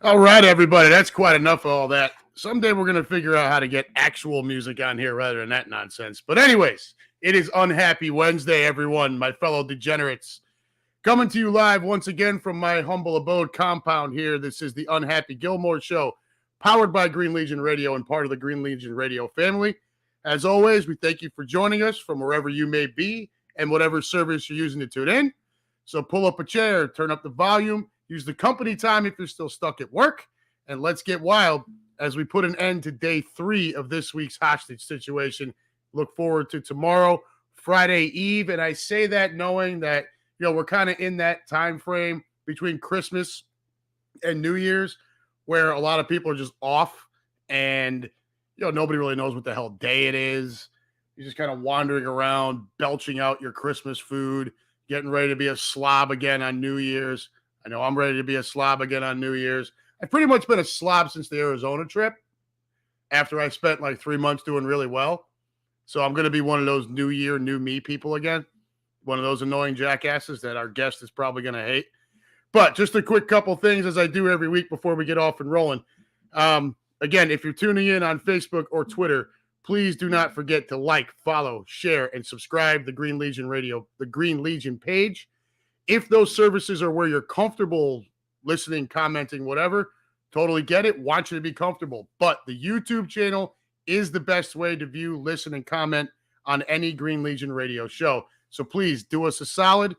All right, everybody. That's quite enough of all that. Someday we're going to figure out how to get actual music on here rather than that nonsense. But, anyways, it is Unhappy Wednesday, everyone, my fellow degenerates. Coming to you live once again from my humble abode compound here. This is the Unhappy Gilmore Show, powered by Green Legion Radio and part of the Green Legion Radio family. As always, we thank you for joining us from wherever you may be and whatever service you're using to tune in. So pull up a chair, turn up the volume, use the company time if you're still stuck at work, and let's get wild as we put an end to day 3 of this week's hostage situation. Look forward to tomorrow, Friday Eve, and I say that knowing that we're kind of in that time frame between Christmas and New Year's where a lot of people are just off and nobody really knows what the hell day it is. You're just kind of wandering around, belching out your Christmas food, getting ready to be a slob again on New Year's. I know I'm ready to be a slob again on New Year's. I've pretty much been a slob since the Arizona trip after I spent like 3 months doing really well. So I'm going to be one of those New Year, new me people again. One of those annoying jackasses that our guest is probably going to hate. But just a quick couple things as I do every week before we get off and rolling. Again, if you're tuning in on Facebook or Twitter, please do not forget to like, follow, share, and subscribe the Green Legion Radio, the Green Legion page. If those services are where you're comfortable listening, commenting, whatever, totally get it. Want you to be comfortable. But the YouTube channel is the best way to view, listen, and comment on any Green Legion Radio show. So please do us a solid.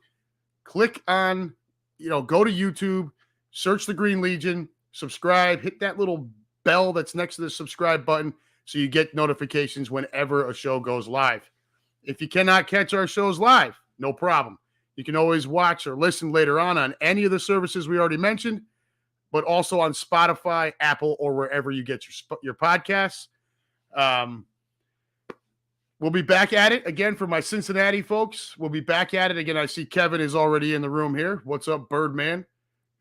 Click on, go to YouTube, search the Green Legion, subscribe, hit that little bell that's next to the subscribe button so you get notifications whenever a show goes live. If you cannot catch our shows live, no problem. You can always watch or listen later on any of the services we already mentioned, but also on Spotify, Apple, or wherever you get your podcasts. We'll be back at it again for my Cincinnati folks. We'll be back at it again. I see Kevin is already in the room here. What's up, Birdman?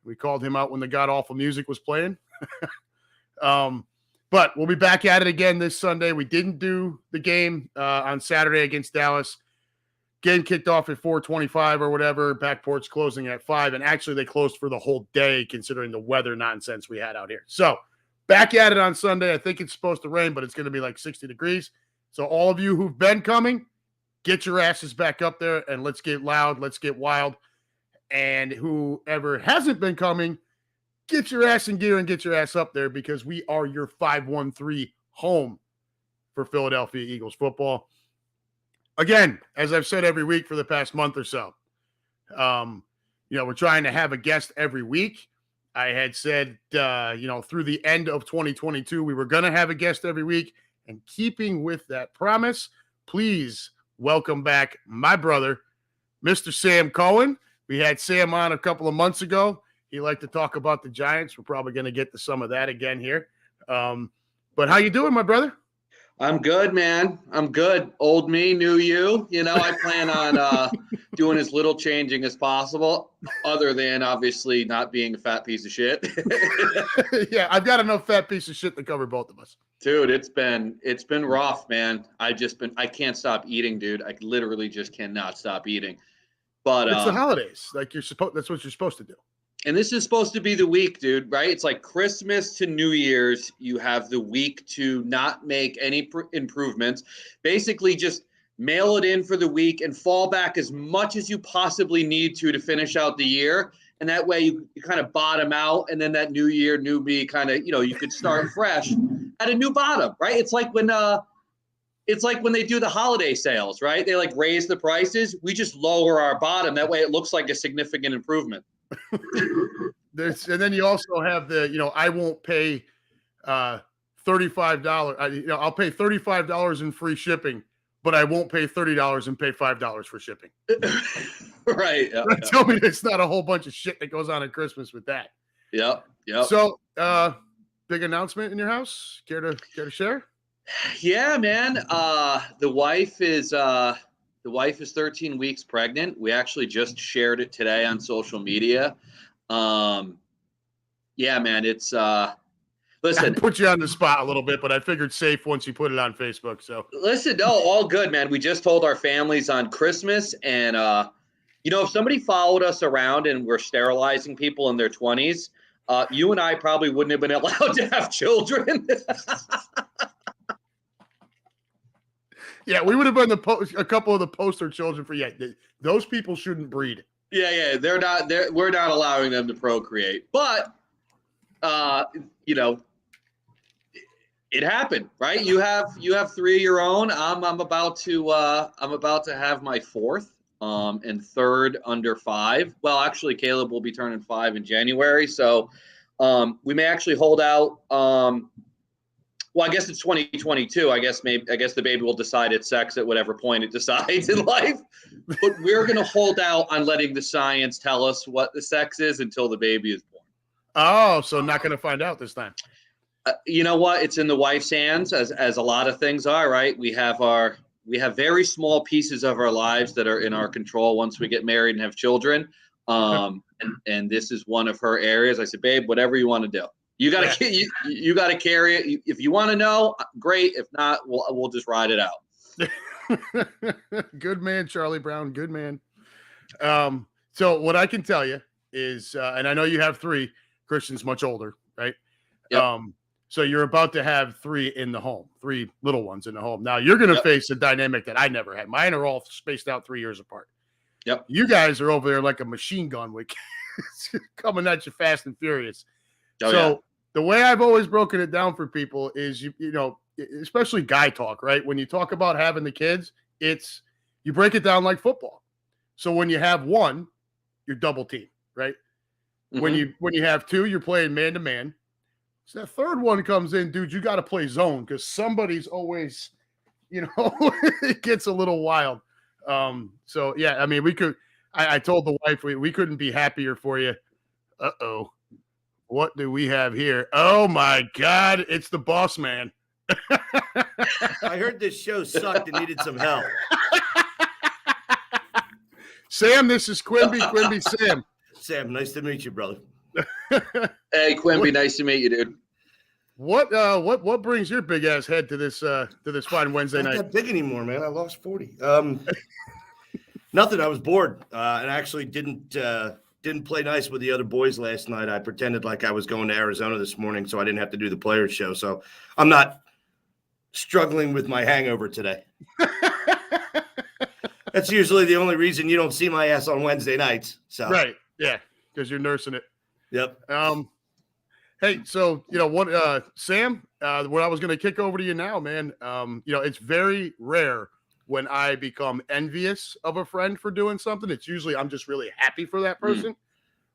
We called him out when the god-awful music was playing. But we'll be back at it again this Sunday. We didn't do the game on Saturday against Dallas. Game kicked off at 4:25 or whatever. Backport's closing at 5. And actually, they closed for the whole day considering the weather nonsense we had out here. So back at it on Sunday. I think it's supposed to rain, but it's going to be like 60 degrees. So all of you who've been coming, get your asses back up there and let's get loud. Let's get wild. And whoever hasn't been coming, get your ass in gear and get your ass up there because we are your 513 home for Philadelphia Eagles football. Again, as I've said every week for the past month or so, we're trying to have a guest every week. I had said, through the end of 2022, we were going to have a guest every week. And keeping with that promise, please welcome back my brother, Mr. Sam Cohen. We had Sam on a couple of months ago. He liked to talk about the Giants. We're probably going to get to some of that again here. But how you doing, my brother? I'm good, man. I'm good. Old me, new you. I plan on doing as little changing as possible, other than obviously not being a fat piece of shit. Yeah, I've got enough fat piece of shit to cover both of us. Dude, it's been rough, man. I can't stop eating, dude. I literally just cannot stop eating. But it's the holidays. Like that's what you're supposed to do. And this is supposed to be the week, dude, right? It's like Christmas to New Year's. You have the week to not make any improvements. Basically, just mail it in for the week and fall back as much as you possibly need to finish out the year. And that way you kind of bottom out. And then that new year, new me kind of, you could start fresh at a new bottom, right? It's like when they do the holiday sales, right? They like raise the prices. We just lower our bottom. That way it looks like a significant improvement. And then you also have the, I won't pay $35. I'll pay $35 in free shipping, but I won't pay $30 and pay $5 for shipping. Right. Yep, Tell me it's not a whole bunch of shit that goes on at Christmas with that. Yep. So, big announcement in your house? Care to share? Yeah, man. The wife is 13 weeks pregnant. We actually just shared it today on social media. Yeah, man. It's listen. I put you on the spot a little bit, but I figured safe once you put it on Facebook. So listen, no, all good, man. We just told our families on Christmas, and if somebody followed us around and we're sterilizing people in their 20s, You and I probably wouldn't have been allowed to have children. Yeah, we would have been a couple of the poster children for those people shouldn't breed. Yeah, we're not allowing them to procreate. But it happened, right? You have 3 of your own. I'm about to have my 4th, and 3rd under 5. Well, actually, Caleb will be turning 5 in January, so we may actually hold out. Well, I guess it's 2022. I guess the baby will decide its sex at whatever point it decides in life. But we're going to hold out on letting the science tell us what the sex is until the baby is born. Oh, so not going to find out this time. You know what? It's in the wife's hands, as a lot of things are, right? We have very small pieces of our lives that are in our control once we get married and have children. And this is one of her areas. I said, babe, whatever you want to do. You got to you got to carry it. If you want to know, great. If not, we'll just ride it out. Good man, Charlie Brown. Good man. So what I can tell you is, and I know you have 3. Christian's much older, right? Yep. So you're about to have 3 in the home, 3 little ones in the home. Now you're going to face a dynamic that I never had. Mine are all spaced out 3 years apart. Yep. You guys are over there like a machine gun with coming at you fast and furious. The way I've always broken it down for people is, you know, especially guy talk, right? When you talk about having the kids, you break it down like football. So when you have 1, you're double team, right? Mm-hmm. When you have 2, you're playing man to man. So that 3rd one comes in, dude, you got to play zone because somebody's always, it gets a little wild. So yeah, I mean, I told the wife we couldn't be happier for you. Uh-oh. What do we have here? Oh my God, it's the boss man. I heard this show sucked and needed some help. Sam, this is Quimby. Quimby, Sam. Sam, nice to meet you, brother. Hey, Quimby, nice to meet you, dude. What brings your big ass head to this fine Wednesday night? Not that big anymore, man. I lost 40. Nothing. I was bored and actually didn't play nice with the other boys last night. I pretended like I was going to Arizona this morning, so I didn't have to do the players show. So I'm not struggling with my hangover today. That's usually the only reason you don't see my ass on Wednesday nights. So right, yeah, because you're nursing it. Yep. Hey, so Sam, what I was going to kick over to you now, man. It's very rare when I become envious of a friend for doing something. It's usually I'm just really happy for that person.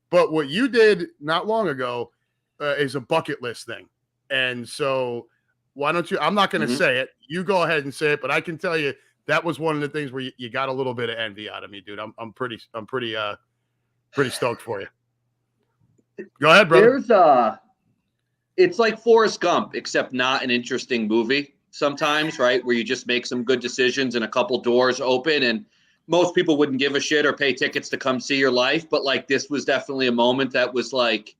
But what you did not long ago is a bucket list thing. And so why don't you, I'm not going to say it. You go ahead and say it, but I can tell you that was one of the things where you got a little bit of envy out of me, dude. I'm pretty stoked for you. Go ahead, brother. It's like Forrest Gump, except not an interesting movie sometimes, right? Where you just make some good decisions and a couple doors open, and most people wouldn't give a shit or pay tickets to come see your life. But like, this was definitely a moment that was like,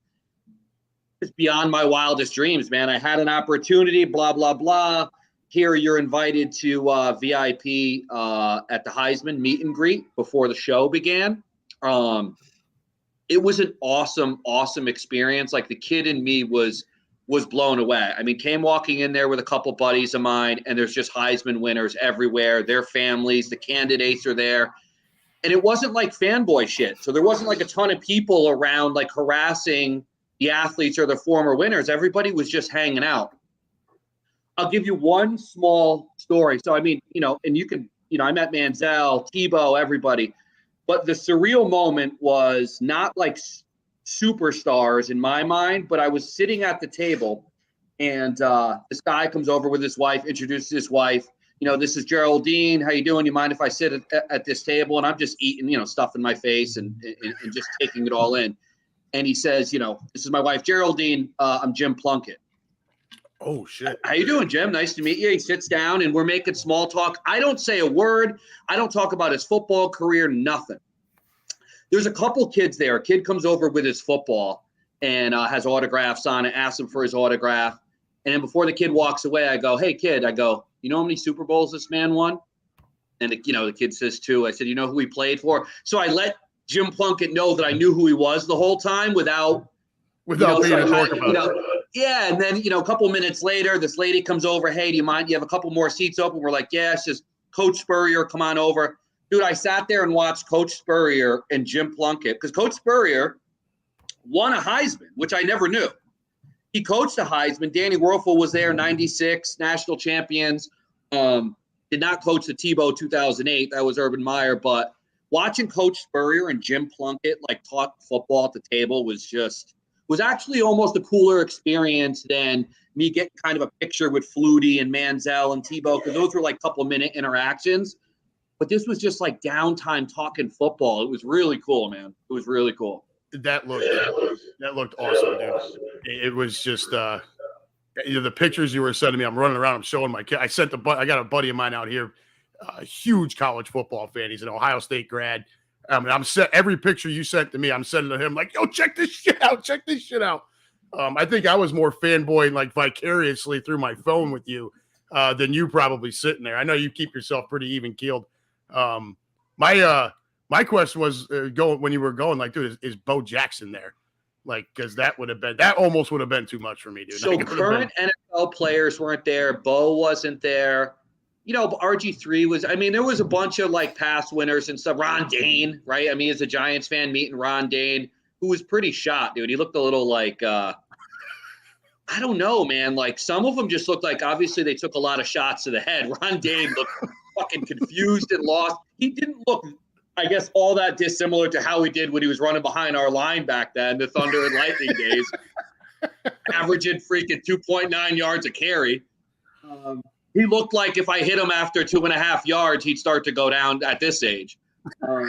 it's beyond my wildest dreams, man. I had an opportunity, blah, blah, blah. Here you're invited to VIP at the Heisman meet and greet before the show began. It was an awesome, awesome experience. Like, the kid in me was blown away. I mean, came walking in there with a couple buddies of mine, and there's just Heisman winners everywhere. Their families, the candidates are there. And it wasn't like fanboy shit. So there wasn't like a ton of people around like harassing the athletes or the former winners. Everybody was just hanging out. I'll give you one small story. So, I mean, and you can, I met Manziel, Tebow, everybody. But the surreal moment was not like superstars in my mind, but I was sitting at the table, and this guy comes over with his wife, introduces his wife. This is Geraldine. How you doing? You mind if I sit at this table? And I'm just eating, stuff in my face and just taking it all in. And he says, this is my wife, Geraldine. I'm Jim Plunkett. Oh, shit. How you doing, Jim? Nice to meet you. He sits down, and we're making small talk. I don't say a word. I don't talk about his football career, nothing. There's a couple kids there. A kid comes over with his football and has autographs on it, asks him for his autograph. And then before the kid walks away, I go, hey, kid, you know how many Super Bowls this man won? And, the kid says 2. I said, you know who he played for? So I let Jim Plunkett know that I knew who he was the whole time without Without being a dork about it. Yeah, and then, a couple minutes later, this lady comes over. Hey, do you mind? You have a couple more seats open? We're like, yeah, it's just Coach Spurrier, come on over. Dude, I sat there and watched Coach Spurrier and Jim Plunkett because Coach Spurrier won a Heisman, which I never knew. He coached a Heisman. Danny Werfel was there, 96, national champions. Did not coach the Tebow 2008. That was Urban Meyer. But watching Coach Spurrier and Jim Plunkett talk football at the table was actually almost a cooler experience than me getting kind of a picture with Flutie and Manziel and Tebow, because those were couple-minute interactions. But this was just downtime talking football. It was really cool, man. It was really cool. That looked awesome, dude. It was just the pictures you were sending me. I'm running around. I'm showing my kid. I got a buddy of mine out here, a huge college football fan. He's an Ohio State grad. I'm set. Every picture you sent to me, I'm sending to him yo, check this shit out. Check this shit out. I think I was more fanboying vicariously through my phone with you than you probably sitting there. I know you keep yourself pretty even keeled. My question was when you were going, dude, is Bo Jackson there? Because that almost would have been too much for me, dude. So current NFL players weren't there. Bo wasn't there. RG3 was. There was a bunch of past winners and stuff. Ron Dane, right? As a Giants fan, meeting Ron Dane, who was pretty shot, dude. He looked a little I don't know, man. Some of them just looked obviously they took a lot of shots to the head. Ron Dane looked fucking confused and lost. He didn't look, I guess, all that dissimilar to how he did when he was running behind our line back then, the Thunder and Lightning days, averaging freaking 2.9 yards a carry. He looked like if I hit him after 2.5 yards, he'd start to go down at this age. But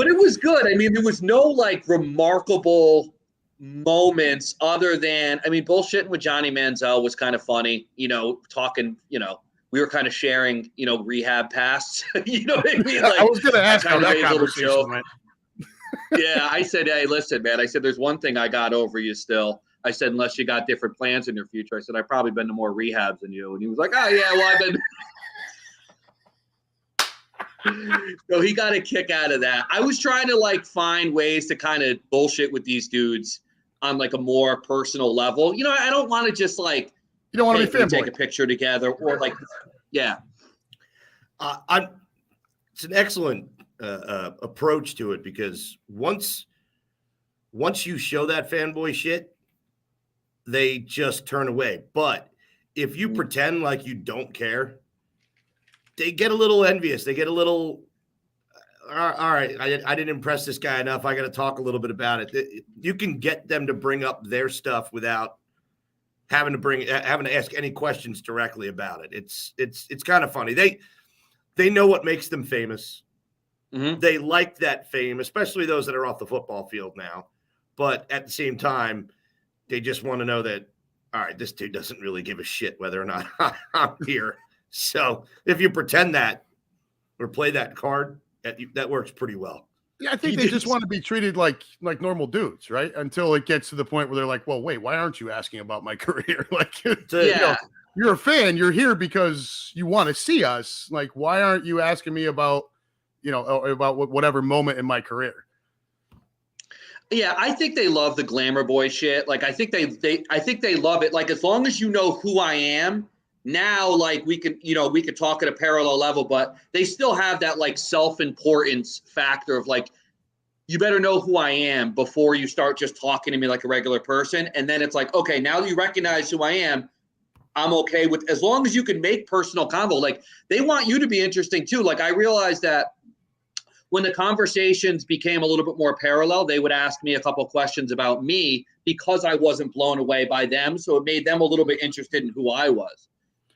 it was good. There was no remarkable moments other than, bullshitting with Johnny Manziel was kind of funny, talking, we were kind of sharing, rehab pasts. You know what I mean? I was going to ask how that conversation went. Yeah, I said, hey, listen, man. I said, there's one thing I got over you still. I said, unless you got different plans in your future. I said, I've probably been to more rehabs than you. And he was like, oh, yeah, well, I've been. So he got a kick out of that. I was trying to find ways to kind of bullshit with these dudes on a more personal level. I don't want to just you don't want to be fanboy. Take a picture together or yeah. It's an excellent approach to it, because once you show that fanboy shit, they just turn away. But if you pretend like you don't care, they get a little envious. They get a little, all right, I didn't impress this guy enough. I got to talk a little bit about it. You can get them to bring up their stuff without having to ask any questions directly about it. It's kind of funny. They know what makes them famous. Mm-hmm. They like that fame, especially those that are off the football field now. But at the same time, they just want to know that, all right, this dude doesn't really give a shit whether or not I'm here. So if you pretend that or play that card, that works pretty well. Yeah, I think they just want to be treated like normal dudes, right? Until it gets to the point where they're like, well, wait, why aren't you asking about my career? You're a fan. You're here because you want to see us. Why aren't you asking me about, about whatever moment in my career? Yeah, I think they love the glamour boy shit. I think they love it. As long as you know who I am, now we could talk at a parallel level, but they still have that self-importance factor of you better know who I am before you start just talking to me like a regular person. And then it's okay, now that you recognize who I am, I'm okay with, as long as you can make personal convo. They want you to be interesting too. I realized that when the conversations became a little bit more parallel, they would ask me a couple questions about me because I wasn't blown away by them. So it made them a little bit interested in who I was.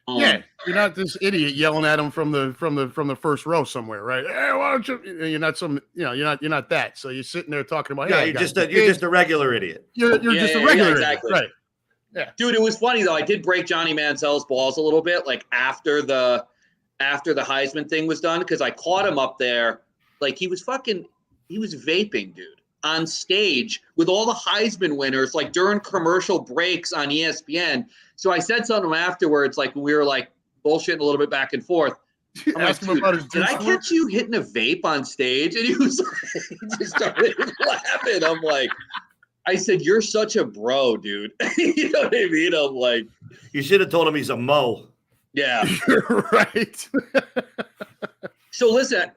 Yeah, you're not this idiot yelling at them from the first row somewhere, right? Hey, why don't you? You're not you're not that. So you're sitting there talking about. Yeah, you're just a regular idiot. You're just a regular exactly. idiot, right? Yeah, dude, it was funny though. I did break Johnny Manziel's balls a little bit, after the Heisman thing was done, because I caught him up there, he was vaping, dude, on stage with all the Heisman winners, during commercial breaks on ESPN. So I said something afterwards, we were bullshitting a little bit back and forth. I'm like, dude, did I catch you hitting a vape on stage? And he was he just started laughing. I'm like, I said, you're such a bro, dude. You know what I mean? I'm like, You should have told him he's a mo. yeah. You're right. So listen,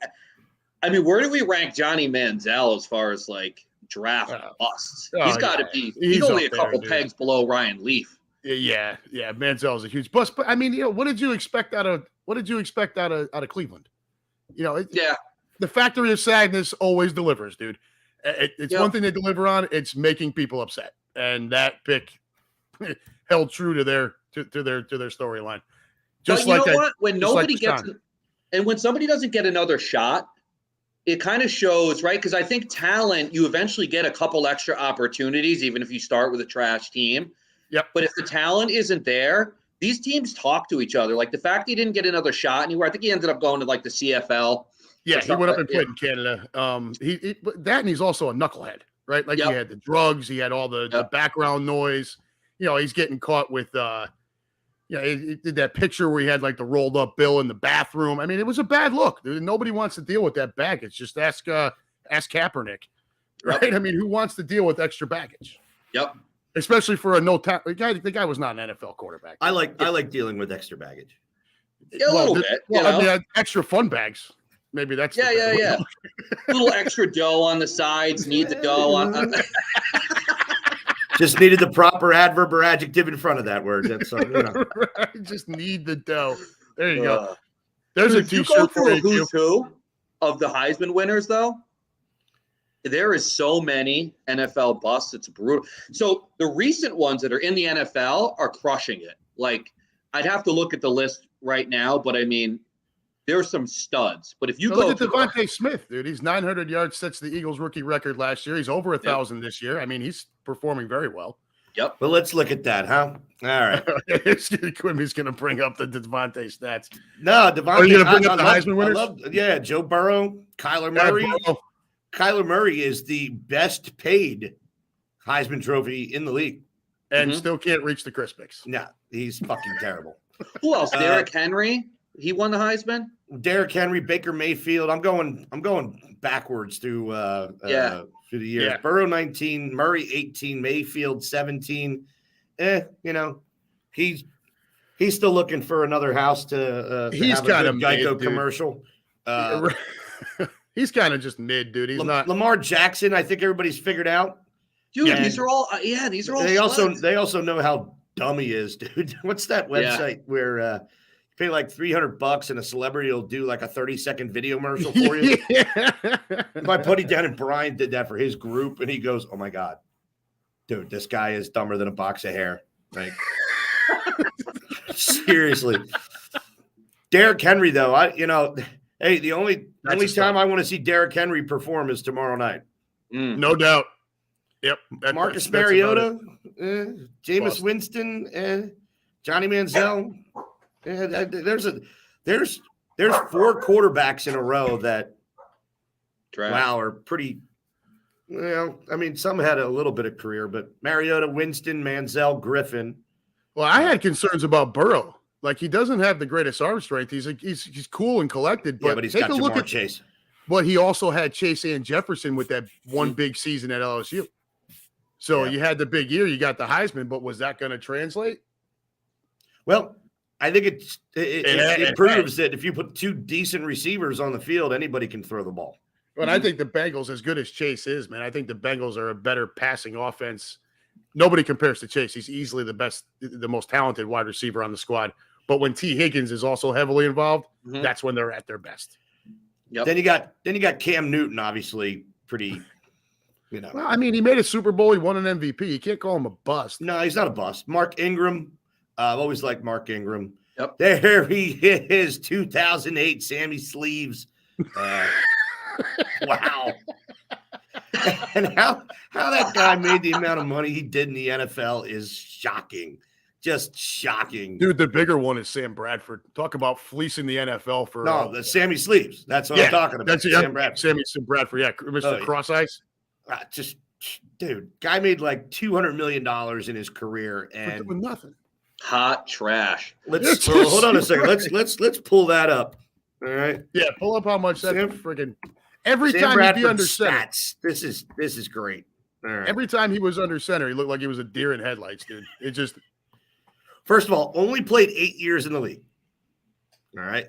I mean, where do we rank Johnny Manziel as far as like draft busts? He's got to be. He's only a couple pegs below Ryan Leaf. Yeah. Manziel is a huge bust, but I mean, what did you expect out of Cleveland? The factory of sadness always delivers, dude. It's one thing they deliver on. It's making people upset, and that pick held true to their storyline. Just but like what? When nobody gets, and when somebody doesn't get another shot, it kind of shows, right? Because I think talent, you eventually get a couple extra opportunities, even if you start with a trash team. Yep. But if the talent isn't there, these teams talk to each other. Like the fact he didn't get another shot anywhere, I think he ended up going to like the CFL. Yeah, he went up and played in Canada. And he's also a knucklehead, right? Like he had the drugs, he had all the background noise. He's getting caught with he did that picture where he had like the rolled up bill in the bathroom. I mean, it was a bad look. Nobody wants to deal with that baggage. Just ask Kaepernick, right? Yep. I mean, who wants to deal with extra baggage? Yep. Especially for a the guy was not an NFL quarterback. I like dealing with extra baggage. Yeah, a little bit. I mean, extra fun bags. Maybe that's yeah. A little extra dough on the sides. Need the dough on. Just needed the proper adverb or adjective in front of that word. That's Just need the dough. There you go. There's a T-shirt you go for a who's who of the Heisman winners, though. There is so many NFL busts. It's brutal. So the recent ones that are in the NFL are crushing it. Like I'd have to look at the list right now, but I mean, there's some studs. But if you go look at Devontae Smith, dude, he's 900 yards, sets the Eagles rookie record last year. He's over 1,000 this year. I mean, he's performing very well. Yep. Well, let's look at that, huh? All right. Quimby's going to bring up the Devontae stats. No, Devontae. Are you going to bring up the Heisman winners? Joe Burrow, Kyler Murray. Kyler Murray is the best paid Heisman Trophy in the league. And still can't reach the Crispix. No, he's fucking terrible. Who else? Derrick Henry? He won the Heisman? Derrick Henry, Baker Mayfield. I'm going backwards through the years. Yeah. Burrow 19, Murray 18, Mayfield 17. He's still looking for another house to he's have kind a of Geico mid, commercial. He's kind of just mid, dude. He's not Lamar Jackson. I think everybody's figured out. Dude, these are all. They also know how dumb he is, dude. What's that website where you pay like $300 and a celebrity will do like a 30-second video commercial for you? My buddy down in Bryan did that for his group, and he goes, "Oh my god, dude, this guy is dumber than a box of hair." Like, seriously. Derrick Henry, though, hey, the only time I want to see Derrick Henry perform is tomorrow night. No doubt. Yep. Marcus Mariota, Jameis Winston, Johnny Manziel. There's 4 quarterbacks in a row that are pretty. Well, I mean, some had a little bit of career, but Mariota, Winston, Manziel, Griffin. Well, I had concerns about Burrow. Like, he doesn't have the greatest arm strength. He's cool and collected, but he's got Jamar Chase. But he also had Chase and Jefferson with that one big season at LSU. So you had the big year, you got the Heisman, but was that going to translate? Well, I think it proves that if you put 2 decent receivers on the field, anybody can throw the ball. But I think the Bengals, as good as Chase is, man, I think the Bengals are a better passing offense. Nobody compares to Chase. He's easily the most talented wide receiver on the squad. But when T. Higgins is also heavily involved, that's when they're at their best. Yep. Then you got Cam Newton, obviously pretty. Well, I mean, he made a Super Bowl. He won an MVP. You can't call him a bust. No, he's not a bust. Mark Ingram. I've always liked Mark Ingram. Yep. There he is, 2008 Sammy Sleeves. Wow. And how that guy made the amount of money he did in the NFL is shocking. Just shocking. Dude, the bigger one is Sam Bradford. Talk about fleecing the NFL for the Sammy Sleeves. That's what I'm talking about. That's Sam Bradford. Sam Bradford, Mr. Cross Ice. Dude, guy made like $200 million in his career and with nothing. Hot trash. Hold on a second. Let's pull that up. All right. Yeah, pull up how much that freaking every Sam time Bradford you be under stats. This is great. right. Every time he was under center, he looked like he was a deer in headlights, dude. It just. First of all, only played 8 years in the league. All right.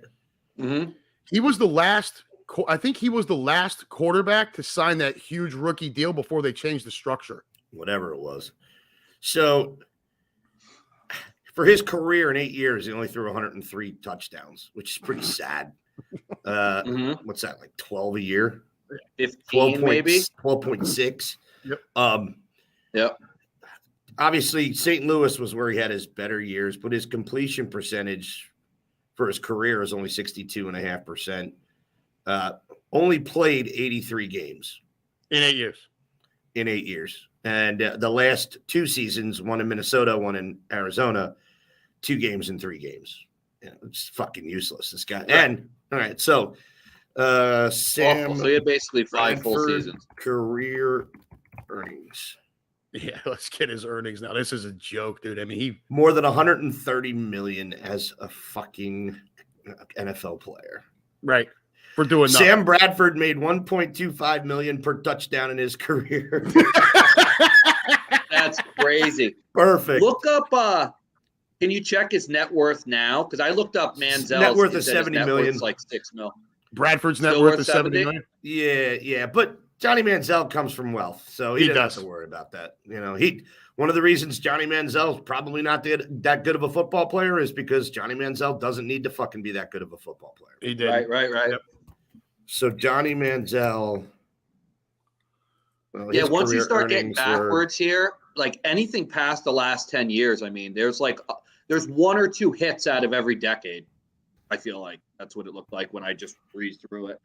Mm-hmm. He was the last. I think he was the last quarterback to sign that huge rookie deal before they changed the structure. Whatever it was. So for his career in 8 years, he only threw 103 touchdowns, which is pretty sad. What's that, like 12 a year? 15 maybe? 12.6. Yep. Yep. Obviously, St. Louis was where he had his better years, but his completion percentage for his career is only 62.5%. Only played 83 games. In 8 years. In 8 years. And the last 2 seasons, one in Minnesota, one in Arizona, 2 games in 3 games. Yeah, it's fucking useless, this guy. Right. And, all right, so Sam. So he had basically 5 full seasons. Career earnings. Yeah, let's get his earnings now. This is a joke, dude. I mean, he more than 130 million as a fucking NFL player. Right. For doing nothing. Sam Bradford made 1.25 million per touchdown in his career. That's crazy. Perfect. Look up can you check his net worth now? Because I looked up Manziel's net worth of 70 million. Like 6 mil. Bradford's net worth is 70 million. Yeah. But Johnny Manziel comes from wealth, so he doesn't have to worry about that. You know, one of the reasons Johnny Manziel's probably not that good of a football player is because Johnny Manziel doesn't need to fucking be that good of a football player. He did. Right. Yep. So Johnny Manziel. Well, once you start getting backwards here, like anything past the last 10 years, I mean, there's 1 or 2 hits out of every decade. I feel like that's what it looked like when I just breezed through it.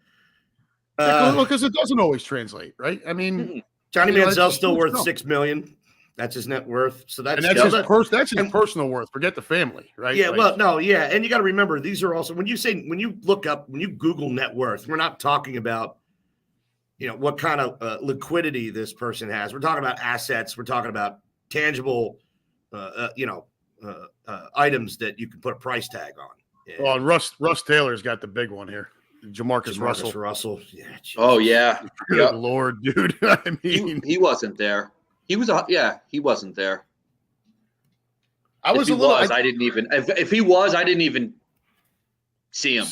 Because it doesn't always translate, right? I mean, Johnny Manziel's still worth $6 million. That's his net worth. So that's his personal worth. Forget the family, right? Yeah. And you got to remember, these are also when you Google net worth, we're not talking about, what kind of liquidity this person has. We're talking about assets. We're talking about tangible, items that you can put a price tag on. Yeah. Well, and Russ Taylor's got the big one here. Jamarcus Russell. Yeah. Geez. Oh yeah. Good Lord, dude. I mean, he wasn't there. He wasn't there. I didn't even see him.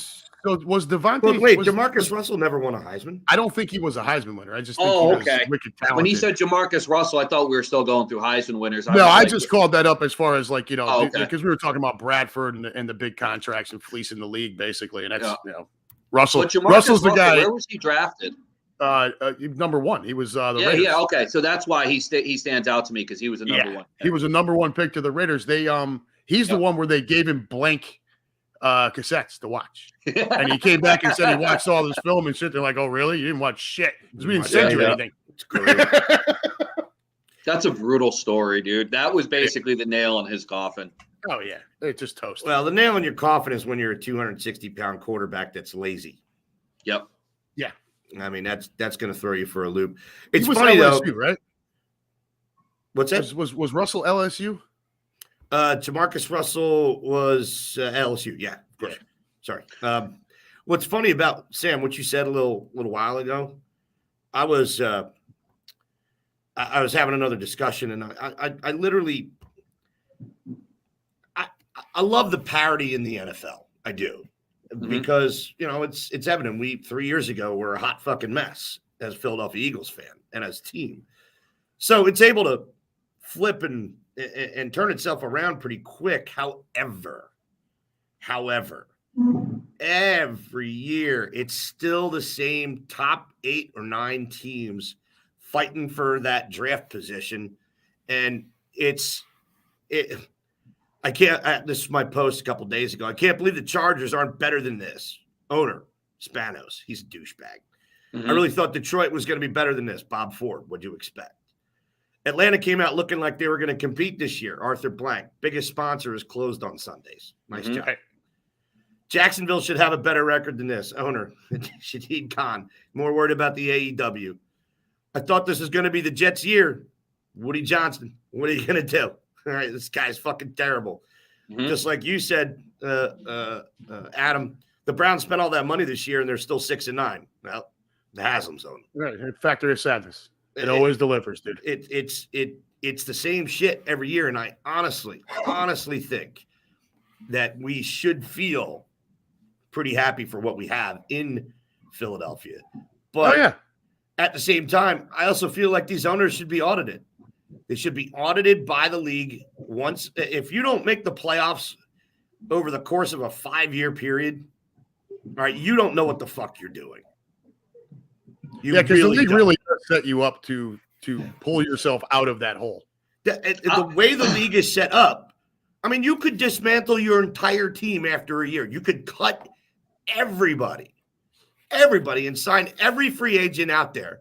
So was Devontae? Well, wait, Jamarcus Russell never won a Heisman? I don't think he was a Heisman winner. I just think he was wicked talented. When he said Jamarcus Russell, I thought we were still going through Heisman winners. I just called that up as far as because we were talking about Bradford and the big contracts and fleecing the league basically, and that's Russell. Russell's the guy. Where was he drafted? Number 1. He was the Raiders. Yeah. Okay, so that's why he stands out to me because he was a number 1. He was a number 1 pick to the Raiders. They he's the one where they gave him blank cassettes to watch, and he came back and said he watched all this film and shit. They're like, "Oh, really? You didn't watch shit? Because we didn't send you anything." It's great. That's a brutal story, dude. That was basically the nail in his coffin. Oh yeah, it's just toast. Well, the nail in your coffin is when you're a 260-pound quarterback that's lazy. Yep. Yeah. I mean, that's going to throw you for a loop. It's funny LSU, though, right? What's that? Was Russell LSU? Jamarcus Russell was LSU. Yeah, of course. Sorry. What's funny about Sam, what you said a little while ago, I was having another discussion, and I literally I love the parity in the NFL. I do. Because, it's evident 3 years ago were a hot fucking mess as a Philadelphia Eagles fan and as a team. So it's able to flip and turn itself around pretty quick. However, every year it's still the same top 8 or 9 teams fighting for that draft position. And I can't. This is my post a couple days ago. I can't believe the Chargers aren't better than this. Owner Spanos, he's a douchebag. I really thought Detroit was going to be better than this. Bob Ford, what'd you expect? Atlanta came out looking like they were going to compete this year. Arthur Blank, biggest sponsor, is closed on Sundays. Nice job. Jacksonville should have a better record than this. Owner Shahid Khan, more worried about the AEW. I thought this was going to be the Jets' year. Woody Johnson, what are you going to do? All right, this guy's fucking terrible. Just like you said, Adam, the Browns spent all that money this year and they're still 6-9. Well, the Haslam's on. Right, factor of sadness. It always delivers, dude. It's the same shit every year, and I honestly think that we should feel pretty happy for what we have in Philadelphia. But at the same time, I also feel like these owners should be audited. They should be audited by the league once. If you don't make the playoffs over the course of a 5-year period, all right, you don't know what the fuck you're doing. Because the league really does set you up to pull yourself out of that hole. The way the league is set up, I mean, you could dismantle your entire team after a year. You could cut everybody, and sign every free agent out there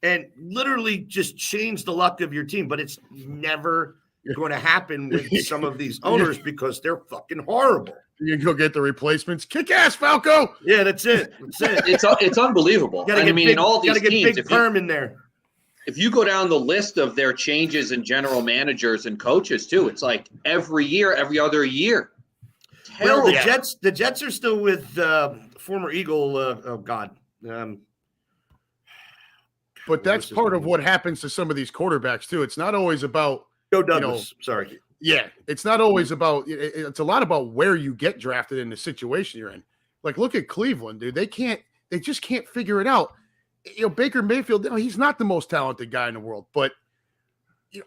and literally just change the luck of your team. But it's never going to happen with some of these owners because they're fucking horrible. You can go get the replacements. Kick ass, Falco. Yeah, that's it. It's unbelievable. In all these teams, big perm in there. If you go down the list of their changes in general managers and coaches too, it's like every year, every other year. Well, the Jets are still with former Eagle. But that's part of what happens to some of these quarterbacks too. It's not always about Joe Douglas. Sorry. Yeah, it's not always about. It's a lot about where you get drafted in the situation you're in. Like, look at Cleveland, dude. They just can't figure it out. Baker Mayfield, he's not the most talented guy in the world, but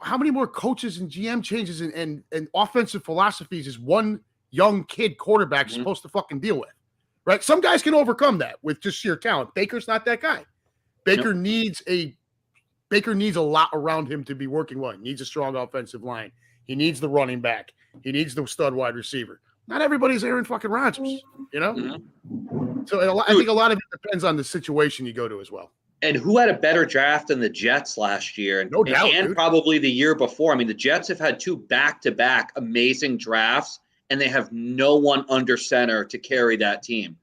how many more coaches and GM changes and offensive philosophies is one young kid quarterback supposed to fucking deal with, right? Some guys can overcome that with just sheer talent. Baker's not that guy. Baker needs a lot around him to be working well. He needs a strong offensive line. He needs the running back. He needs the stud wide receiver. Not everybody's Aaron fucking Rodgers, So I think a lot of it depends on the situation you go to as well. And who had a better draft than the Jets last year? No doubt, and probably the year before. I mean, the Jets have had 2 back-to-back amazing drafts, and they have no one under center to carry that team.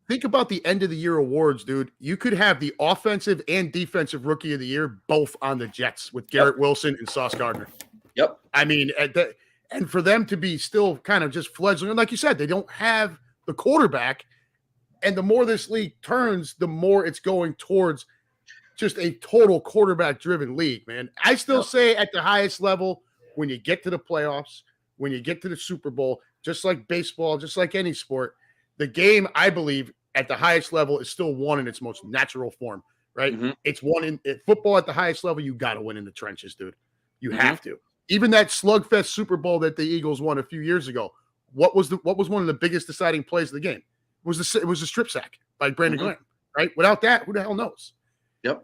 Think about the end of the year awards, dude. You could have the offensive and defensive rookie of the year both on the Jets with Garrett Wilson and Sauce Gardner. Yep. I mean, and for them to be still kind of just fledgling, like you said, they don't have the quarterback. And the more this league turns, the more it's going towards just a total quarterback-driven league, man. I still say at the highest level, when you get to the playoffs, when you get to the Super Bowl, just like baseball, just like any sport, the game, I believe, at the highest level is still won in its most natural form, right? Mm-hmm. It's won in football at the highest level. You got to win in the trenches, dude. You have to. Even that slugfest Super Bowl that the Eagles won a few years ago, what was one of the biggest deciding plays of the game? It was a strip sack by Brandon Graham, right? Without that, who the hell knows? Yep.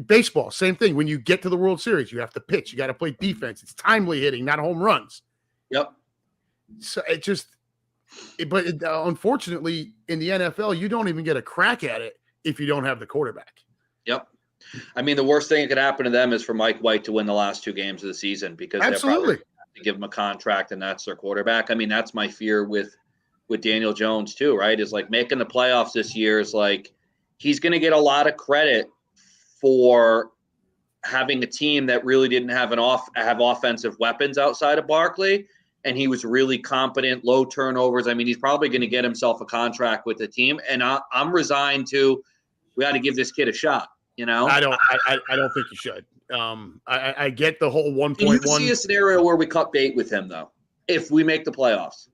Baseball, same thing. When you get to the World Series, you have to pitch. You got to play defense. It's timely hitting, not home runs. Yep. So unfortunately, in the NFL, you don't even get a crack at it if you don't have the quarterback. Yep. I mean, the worst thing that could happen to them is for Mike White to win the last 2 games of the season because they're probably have to give him a contract and that's their quarterback. I mean, that's my fear with Daniel Jones too, right? Is like making the playoffs this year is like he's going to get a lot of credit for having a team that really didn't have have offensive weapons outside of Barkley. And he was really competent, low turnovers. I mean, he's probably going to get himself a contract with the team. And I'm resigned to, we got to give this kid a shot. I don't think you should. I get the whole 1.1. Can you see a scenario where we cut bait with him though, if we make the playoffs?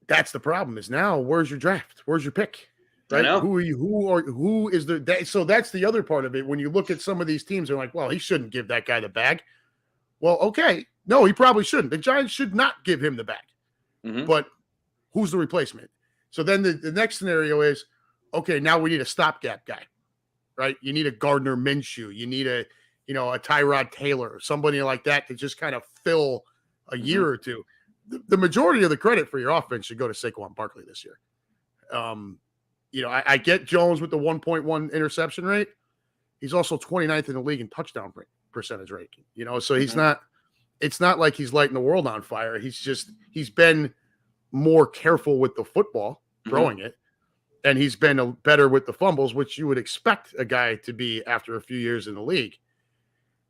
That's the problem. Is now where's your draft? Where's your pick? Right? Who are you? Who is the? So that's the other part of it. When you look at some of these teams, they're like, well, he shouldn't give that guy the bag. Well, okay. No, he probably shouldn't. The Giants should not give him the bag. Mm-hmm. But who's the replacement? So then the next scenario is, okay, now we need a stopgap guy, right? You need a Gardner Minshew. You need a Tyrod Taylor, somebody like that to just kind of fill a year or two. The majority of the credit for your offense should go to Saquon Barkley this year. I get Jones with the 1.1 interception rate. He's also 29th in the league in touchdown percentage rate. So he's not. It's not like he's lighting the world on fire. He's been more careful with the football, throwing it, and he's been better with the fumbles, which you would expect a guy to be after a few years in the league.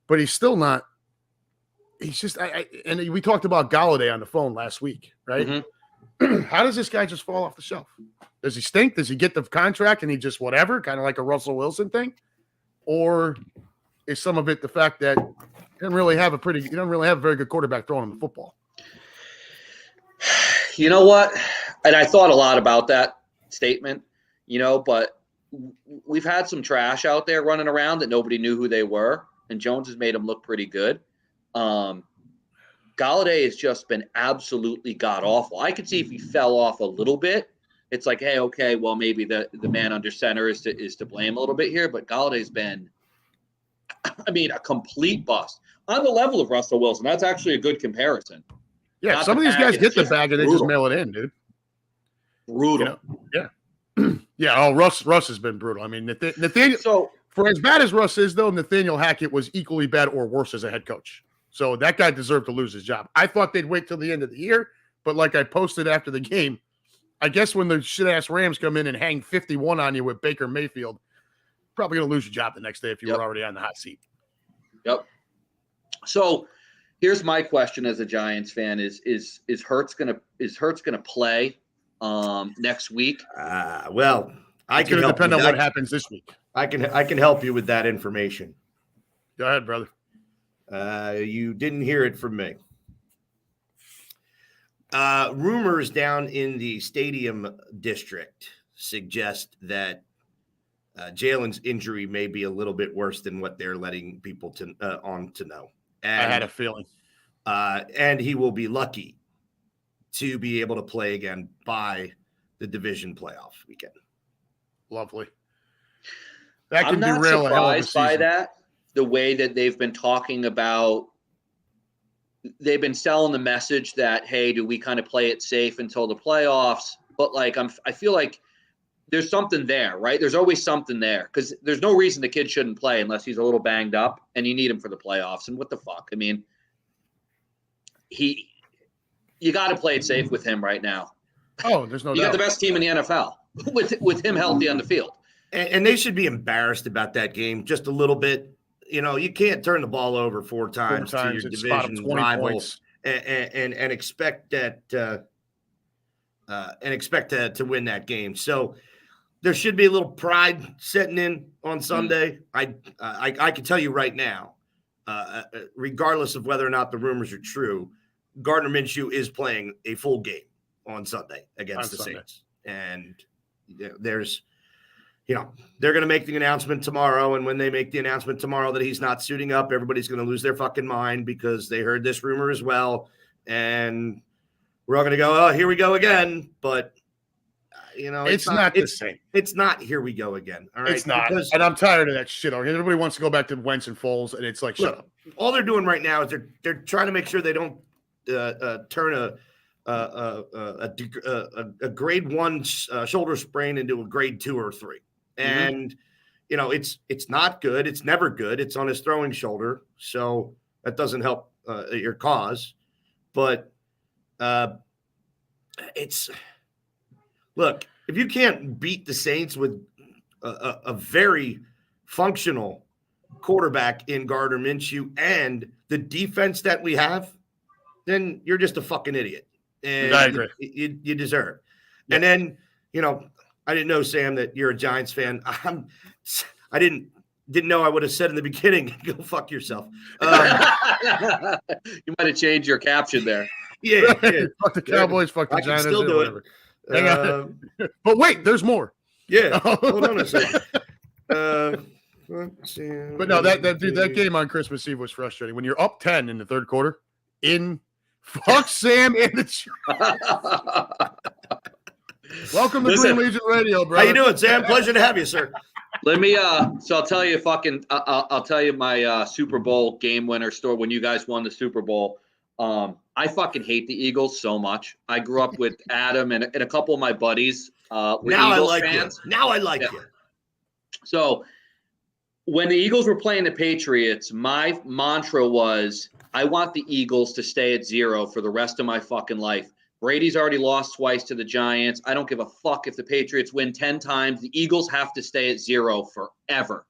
But he's still not. He's just. And we talked about Galladay on the phone last week, right? Mm-hmm. How does this guy just fall off the shelf? Does he stink? Does he get the contract and he just whatever, kind of like a Russell Wilson thing? or is some of it the fact that he doesn't really have a very good quarterback throwing him the football? You know what? And I thought a lot about that statement, but we've had some trash out there running around that nobody knew who they were, and Jones has made them look pretty good. Galladay has just been absolutely god-awful. I could see if he fell off a little bit, it's like, hey, okay, well, maybe the man under center is to blame a little bit here, but Galladay's been, a complete bust. On the level of Russell Wilson, that's actually a good comparison. Yeah, Not some of these guys get the bag and they just mail it in, dude. Brutal. Yeah. Yeah. Oh, Russ has been brutal. I mean, Nathaniel. So for as bad as Russ is, though, Nathaniel Hackett was equally bad or worse as a head coach. So that guy deserved to lose his job. I thought they'd wait till the end of the year, but like I posted after the game, I guess when the shit-ass Rams come in and hang 51 on you with Baker Mayfield, probably going to lose your job the next day if you were already on the hot seat. Yep. So here's my question as a Giants fan: Is Hurts gonna play next week? Well, it's going to depend on what happens this week. I can help you with that information. Go ahead, brother. You didn't hear it from me. Rumors down in the stadium district suggest that Jalen's injury may be a little bit worse than what they're letting people to know. And, I had a feeling. And he will be lucky to be able to play again by the division playoff weekend. Lovely. That I'm can not derail surprised by that. The way that they've been talking about, they've been selling the message that, hey, do we kind of play it safe until the playoffs? But I feel like there's something there, right? There's always something there because there's no reason the kid shouldn't play unless he's a little banged up and you need him for the playoffs. And what the fuck? I mean, you got to play it safe with him right now. Oh, there's no doubt. You got the best team in the NFL with him healthy on the field. And they should be embarrassed about that game just a little bit. You can't turn the ball over four times to your division rival and expect that to win that game. So there should be a little pride setting in on Sunday. I can tell you right now, regardless of whether or not the rumors are true, Gardner Minshew is playing a full game on Sunday against the Saints. And there's, they're going to make the announcement tomorrow. And when they make the announcement tomorrow that he's not suiting up, everybody's going to lose their fucking mind because they heard this rumor as well. And we're all going to go, oh, here we go again. But, it's not the same. It's not here we go again. All right. It's not. And I'm tired of that shit. Everybody wants to go back to Wentz and Foles. And it's like, shut up. All they're doing right now is they're trying to make sure they don't turn a grade 1 shoulder sprain into a grade 2 or 3. And, it's not good. It's never good. It's on his throwing shoulder. So that doesn't help your cause. But look, if you can't beat the Saints with a very functional quarterback in Gardner Minshew and the defense that we have, then you're just a fucking idiot. And I agree. You deserve. Yeah. And then, I didn't know, Sam, that you're a Giants fan. I didn't know I would have said in the beginning, go fuck yourself. You might have changed your caption there. Yeah. Fuck the Cowboys, fuck the Giants. Still do whatever. Hang on. But wait, there's more. Yeah. Hold on a second. But no, that game on Christmas Eve was frustrating. When you're up 10 in the third quarter, fuck Sam and the Welcome to Green Legion Radio, bro. How you doing, Sam? Pleasure to have you, sir. Let me so I'll tell you I'll tell you my Super Bowl game winner story when you guys won the Super Bowl. I fucking hate the Eagles so much. I grew up with Adam and a couple of my buddies were Eagles fans. Now I like you. So when the Eagles were playing the Patriots, my mantra was I want the Eagles to stay at 0 for the rest of my fucking life. Brady's already lost twice to the Giants. I don't give a fuck if the Patriots win 10 times. The Eagles have to stay at 0 forever.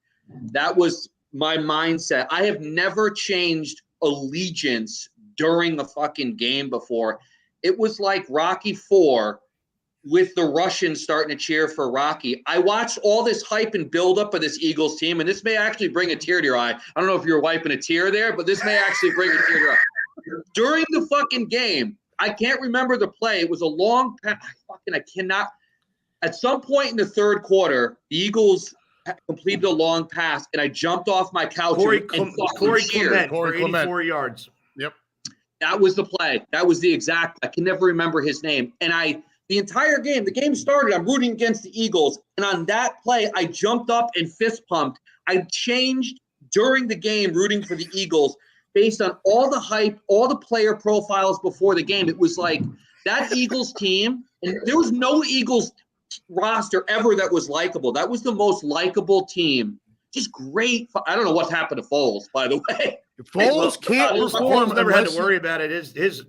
That was my mindset. I have never changed allegiance during a fucking game before. It was like Rocky IV with the Russians starting to cheer for Rocky. I watched all this hype and build up of this Eagles team, and this may actually bring a tear to your eye. I don't know if you're wiping a tear there, but this may actually bring a tear to your eye. During the fucking game, I can't remember the play. It was a long pass. I cannot. At some point in the third quarter, the Eagles completed a long pass, and I jumped off my couch Corey cheered. Clement for 84 yards. Yep. That was the play. That was the exact. I can never remember his name. And the entire game, the game started, I'm rooting against the Eagles. And on that play, I jumped up and fist pumped. I changed during the game rooting for the Eagles based on all the hype, all the player profiles before the game. It was like that Eagles team, and there was no Eagles roster ever that was likable. That was the most likable team. Just great. I don't know what's happened to Foles, by the way. Foles can't perform. Foles never had to worry about it. His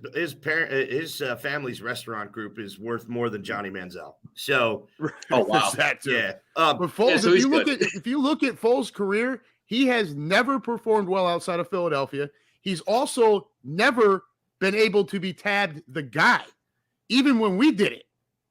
family's restaurant group is worth more than Johnny Manziel. So, oh wow, that too. Yeah. But Foles, if you look at Foles' career, he has never performed well outside of Philadelphia. He's also never been able to be tabbed the guy. Even when we did it,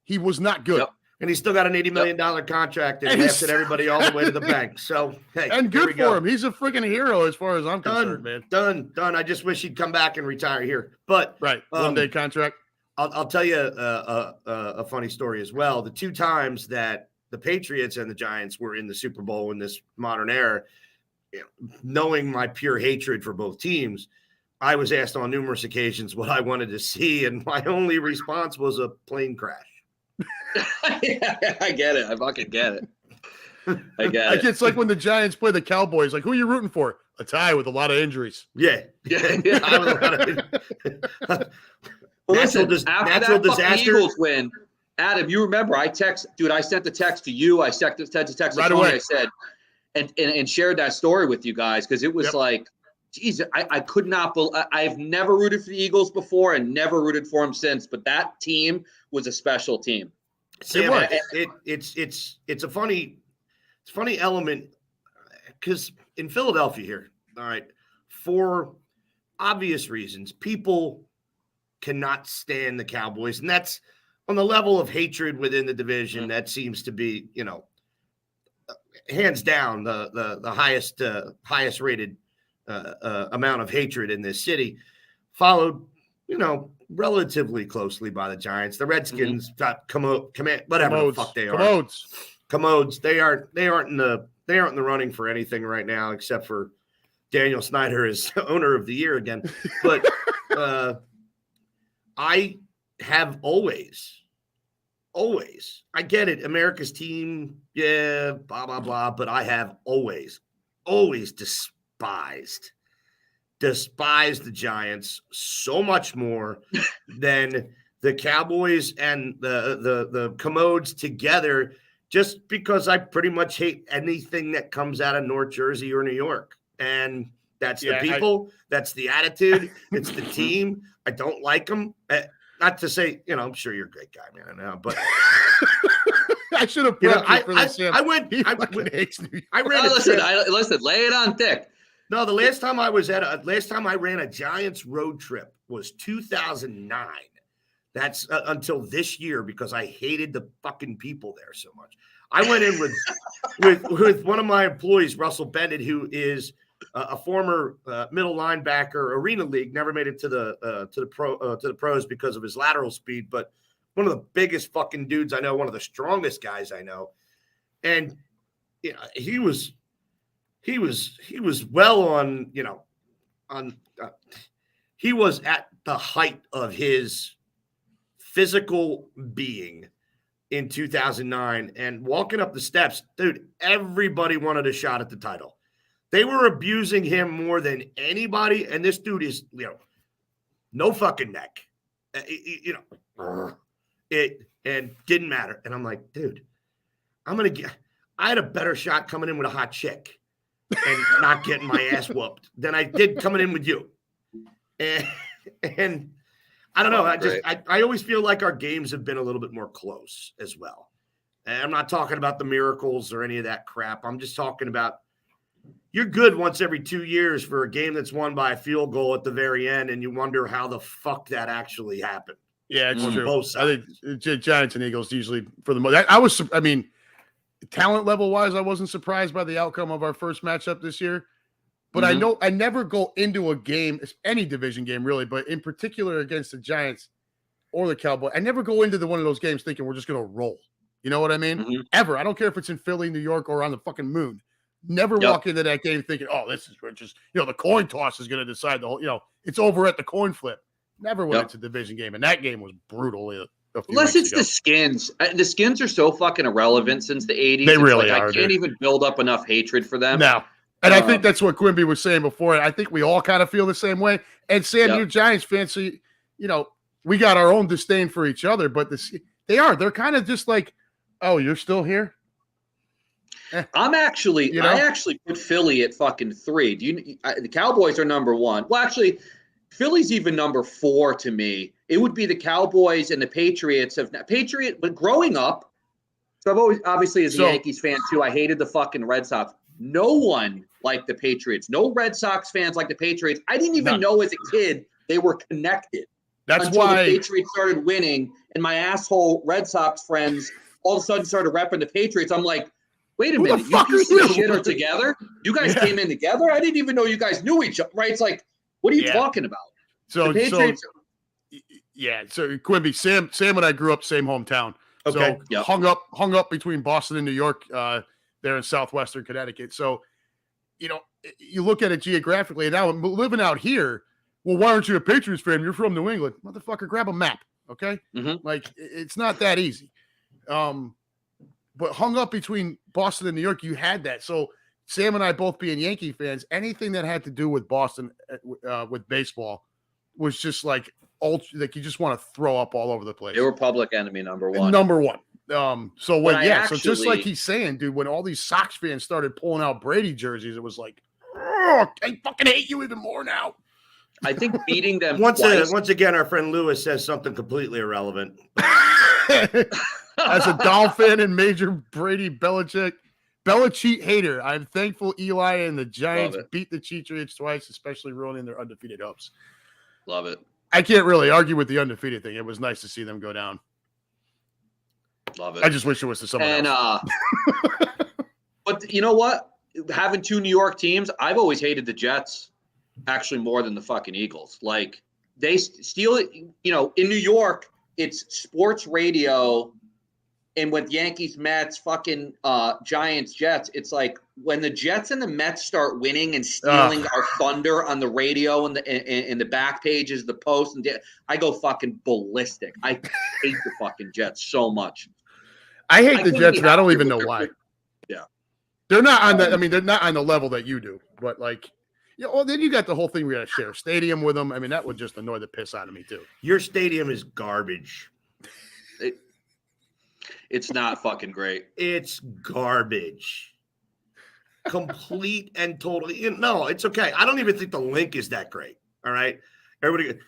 he was not good. Yep. And he's still got an $80 million contract and lasted everybody all the way to the bank. So, hey. And good for him. He's a freaking hero as far as I'm concerned, man. Done. I just wish he'd come back and retire here. But right, one-day contract. I'll tell you a funny story as well. The two times that the Patriots and the Giants were in the Super Bowl in this modern era, knowing my pure hatred for both teams, I was asked on numerous occasions what I wanted to see, and my only response was a plane crash. Yeah, I get it. I fucking get it. I get it. It's like when the Giants play the Cowboys. Like, who are you rooting for? A tie with a lot of injuries. Yeah. Well, listen, after that fucking Eagles win, Adam, you remember I sent the text to you. I sent the text to right Tony. Away. I said, and shared that story with you guys because it was like, geez, I could not believe. I've never rooted for the Eagles before and never rooted for them since. But that team was a special team. Sam, it's a funny element because in Philadelphia here, all right, for obvious reasons, people cannot stand the Cowboys, and that's on the level of hatred within the division. That seems to be, hands down the highest rated amount of hatred in this city, followed, relatively closely by the Giants. The Redskins got whatever the fuck they are. Commodes. They aren't in the running for anything right now, except for Daniel Snyder is owner of the year again. But I have always, I get it, America's team, yeah, blah, blah, blah, but I have always despised the Giants so much more than the Cowboys and the Commodes together, just because I pretty much hate anything that comes out of North Jersey or New York. And that's the people, that's the attitude, it's the team. I don't like them. Not to say, I'm sure you're a great guy, man, I know, but I should have prepped you for this. Listen, lay it on thick. No, the last time I ran a Giants road trip was 2009. That's until this year because I hated the fucking people there so much. I went in with one of my employees, Russell Bennett, who is a former middle linebacker, Arena League. Never made it to the pros because of his lateral speed, but one of the biggest fucking dudes I know, one of the strongest guys I know, and he was well on, he was at the height of his physical being in 2009 and walking up the steps, dude, everybody wanted a shot at the title. They were abusing him more than anybody. And this dude is, no fucking neck, it didn't matter. And I'm like, dude, I had a better shot coming in with a hot chick and not getting my ass whooped than I did coming in with you. And I don't know. I always feel like our games have been a little bit more close as well. And I'm not talking about the miracles or any of that crap. I'm just talking about you're good once every 2 years for a game that's won by a field goal at the very end, and you wonder how the fuck that actually happened. Yeah, it's on true. both sides. I think Giants and Eagles usually for the most. I mean, talent level wise, I wasn't surprised by the outcome of our first matchup this year. But I know I never go into a game, any division game really, but in particular against the Giants or the Cowboys, I never go into one of those games thinking we're just going to roll. You know what I mean? Ever. I don't care if it's in Philly, New York, or on the fucking moon. Never walk into that game thinking, oh, this is just, the coin toss is going to decide the whole, it's over at the coin flip. Never went into a division game. And that game was brutal. Unless it's the Skins. The Skins are so fucking irrelevant since the 80s. They really are. I can't even build up enough hatred for them. No. And I think that's what Quimby was saying before. I think we all kind of feel the same way. And Sam, you're Giants fans, so, we got our own disdain for each other. But they're kind of just like, oh, you're still here? I actually put Philly at fucking 3. The Cowboys are number 1. Well, actually, Philly's even number 4 to me. It would be the Cowboys and the Patriots. But growing up, so I've always, obviously, as a Yankees fan too, I hated the fucking Red Sox. No one liked the Patriots. No Red Sox fans like the Patriots. I didn't even know as a kid they were connected. Until the Patriots started winning, and my asshole Red Sox friends all of a sudden started repping the Patriots. I'm like, wait a minute, you pieces of shit are together? You guys came in together? I didn't even know you guys knew each other, right? It's like, what are you talking about? So Quimby, Sam and I grew up same hometown. Okay. So hung up between Boston and New York, there in southwestern Connecticut. So, you look at it geographically, and now I'm living out here. Well, why aren't you a Patriots fan? You're from New England. Motherfucker, grab a map, okay? Like, it's not that easy. But hung up between Boston and New York, you had that. So Sam and I both being Yankee fans, anything that had to do with Boston with baseball was just like you just want to throw up all over the place. They were public enemy number 1. So just like he's saying, dude, when all these Sox fans started pulling out Brady jerseys, it was like, oh, I fucking hate you even more now. I think beating them once again, our friend Lewis says something completely irrelevant. As a Dolphin and major Brady Belichick hater, I'm thankful Eli and the Giants beat the Patriots twice, especially ruining their undefeated hopes. Love it. I can't really argue with the undefeated thing. It was nice to see them go down. Love it. I just wish it was to someone else. But you know what? Having 2 New York teams, I've always hated the Jets actually more than the fucking Eagles. Like, they steal it. In New York, it's sports radio. And with Yankees, Mets, fucking Giants, Jets, it's like when the Jets and the Mets start winning and stealing our thunder on the radio and the back pages, the post, and I go fucking ballistic. I hate the fucking Jets so much. I hate the Jets, and I don't even know why. Yeah, they're not on that. I mean, they're not on the level that you do. But then you got the whole thing. We got to share a stadium with them. I mean, that would just annoy the piss out of me too. Your stadium is garbage. It's not fucking great. It's garbage. Complete and totally. No, it's okay. I don't even think the link is that great. All right. Everybody,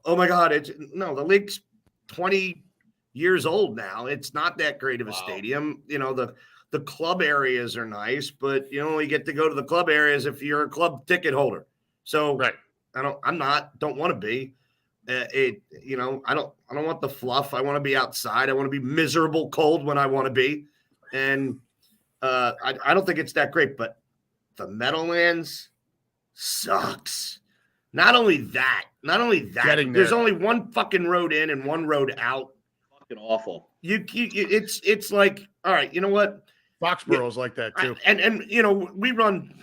oh my God. The link's 20 years old now. It's not that great of a stadium. The club areas are nice, but you only get to go to the club areas if you're a club ticket holder. So don't want to be. I don't want the fluff. I want to be outside. I want to be miserable cold when I want to be. And I don't think it's that great, but the Meadowlands sucks. Not only that, there's only one fucking road in and one road out. Fucking awful. It's like, all right, you know what? Foxborough's like that too. And we run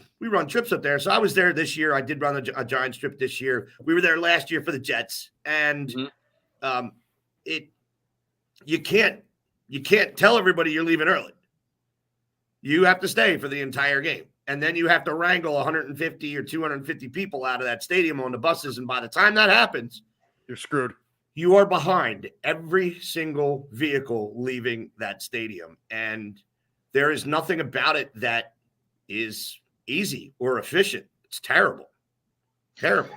trips up there. So I was there this year. I did run a Giants trip this year. We were there last year for the Jets. And you can't tell everybody you're leaving early. You have to stay for the entire game. And then you have to wrangle 150 or 250 people out of that stadium on the buses. And by the time that happens, you're screwed. You are behind every single vehicle leaving that stadium. And there is nothing about it that is easy or efficient. It's terrible. Terrible.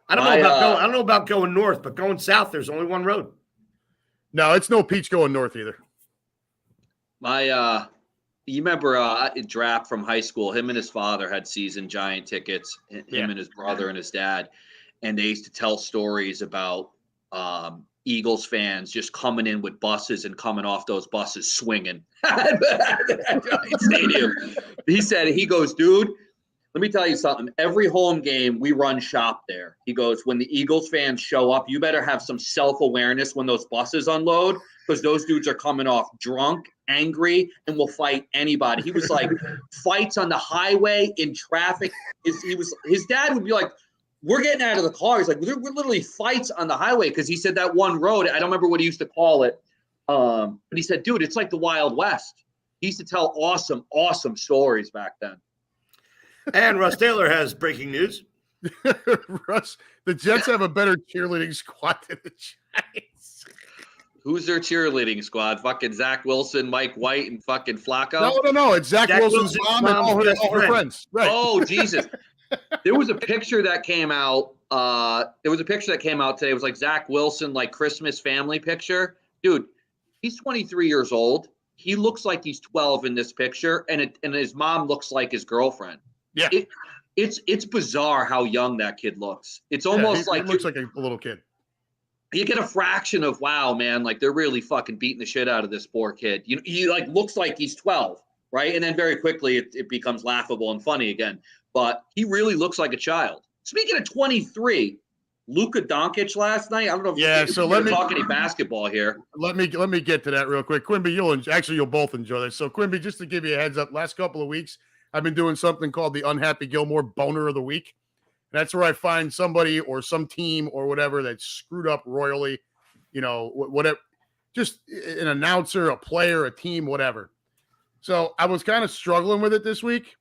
I don't know about going north, but going south, there's only one road. No, it's no peach going north either. You remember Drapp from high school? Him and his father had season Giant tickets. Him and his brother and his dad, and they used to tell stories about Eagles fans just coming in with buses and coming off those buses swinging. Stadium. He goes, dude, let me tell you something. Every home game, we run shop there. He goes, when the Eagles fans show up, you better have some self-awareness when those buses unload, because those dudes are coming off drunk, angry, and will fight anybody. He was like, fights on the highway, in traffic. His dad would be like, we're getting out of the car. He's like, we're literally fights on the highway, because he said that one road, I don't remember what he used to call it, but he said, dude, it's like the Wild West. He used to tell awesome, awesome stories back then. And Russ Taylor has breaking news. Russ, the Jets have a better cheerleading squad than the Giants. Who's their cheerleading squad? Fucking Zach Wilson, Mike White, and fucking Flacco? No. It's Zach Wilson's mom and all her friends. Right. Oh, Jesus. There was a picture that came out. Today. It was like Zach Wilson, like Christmas family picture. Dude, he's 23 years old. He looks like he's 12 in this picture, and his mom looks like his girlfriend. Yeah. It's bizarre how young that kid looks. It's almost he looks like a little kid. You get a fraction of, wow, man, like they're really fucking beating the shit out of this poor kid. He like looks like he's 12, right? And then very quickly it becomes laughable and funny again. But he really looks like a child. Speaking of 23, Luka Doncic last night. I don't know if we're talking any basketball here. Let me get to that real quick. Quimby, you'll both enjoy this. So Quimby, just to give you a heads up, last couple of weeks, I've been doing something called the Unhappy Gilmore Boner of the Week. That's where I find somebody or some team or whatever that's screwed up royally, whatever, just an announcer, a player, a team, whatever. So I was kind of struggling with it this week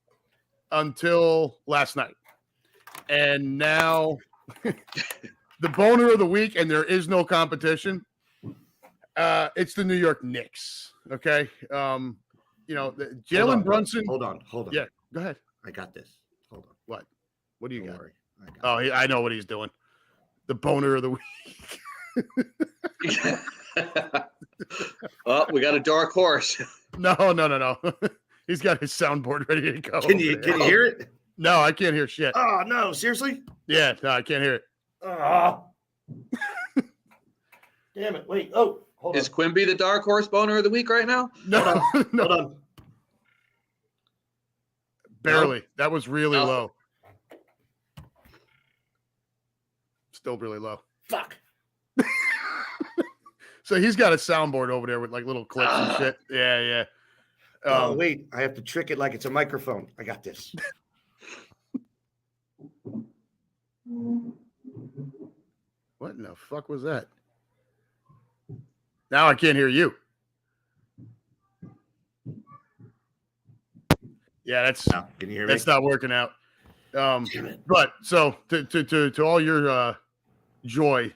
until last night. And now the Boner of the Week, and there is no competition. It's the New York Knicks. Okay. Jalen Brunson. Hold on. Yeah, go ahead. I got this. Hold on. What do you got? Worry. I know what he's doing. The Boner of the Week. Well, we got a dark horse. No. He's got his soundboard ready to go. Can you hear it? No, I can't hear shit. Oh, no. Seriously? Yeah, no, I can't hear it. Damn it. Wait. Oh, hold on. Is Quimby the dark horse boner of the week right now? No. Hold on. Barely. No. That was really No. low. Still really low. Fuck. So he's got a soundboard over there with like little clips and shit. Yeah. Wait. I have to trick it like it's a microphone. I got this. What in the fuck was that? Now I can't hear you. Yeah, can you hear me? That's not working out. But so to all your joy,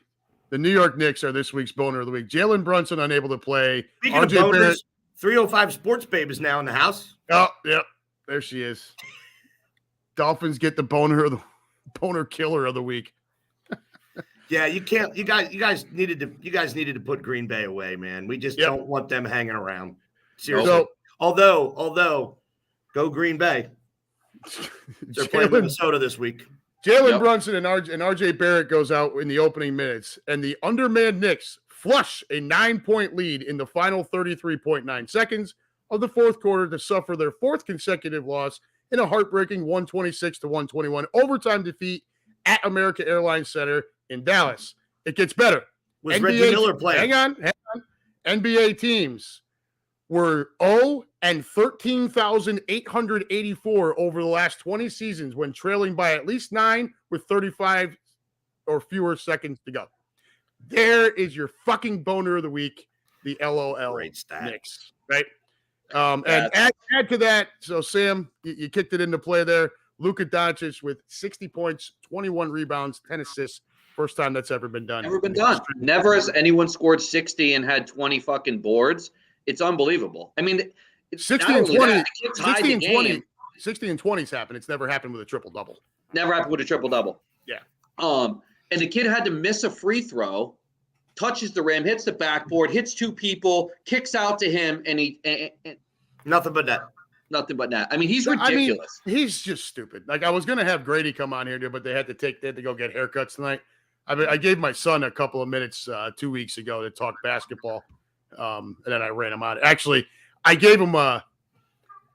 the New York Knicks are this week's Boner of the Week. Jalen Brunson unable to play. Speaking of boners, Barrett, 305 Sports Babe is now in the house. Oh, yep. There she is. Dolphins get the boner killer of the week. Yeah, you can't. You guys needed to put Green Bay away, man. We just don't want them hanging around. Seriously. So, although, go Green Bay. They're playing Minnesota this week. Jalen Brunson and RJ Barrett goes out in the opening minutes, and the undermanned Knicks flush a 9-point lead in the final 33.9 seconds of the fourth quarter to suffer their fourth consecutive loss in a heartbreaking 126-121 overtime defeat at America Airlines Center in Dallas. It gets better. Was Reggie Miller playing? Hang on. NBA teams were 0 and 13,884 over the last 20 seasons when trailing by at least 9 with 35 or fewer seconds to go. There is your fucking boner of the week, the LOL Knicks, right? And add to that, so Sam, you kicked it into play there. Luka Doncic with 60 points, 21 rebounds, 10 assists. First time that's ever been done. Never been done. Never has anyone scored 60 and had 20 fucking boards. It's unbelievable. I mean, 60 and 20, 60 and 20, 60 and 20's happened. It's never happened with a triple-double. Never happened with a triple-double. Yeah. And the kid had to miss a free throw, touches the rim, hits the backboard, hits two people, kicks out to him, and nothing but that. Nothing but that. I mean, he's ridiculous. He's just stupid. Like, I was going to have Grady come on here, but they had to go get haircuts tonight. I mean, I gave my son a couple of minutes 2 weeks ago to talk basketball, and then I ran him out. Actually, I gave him a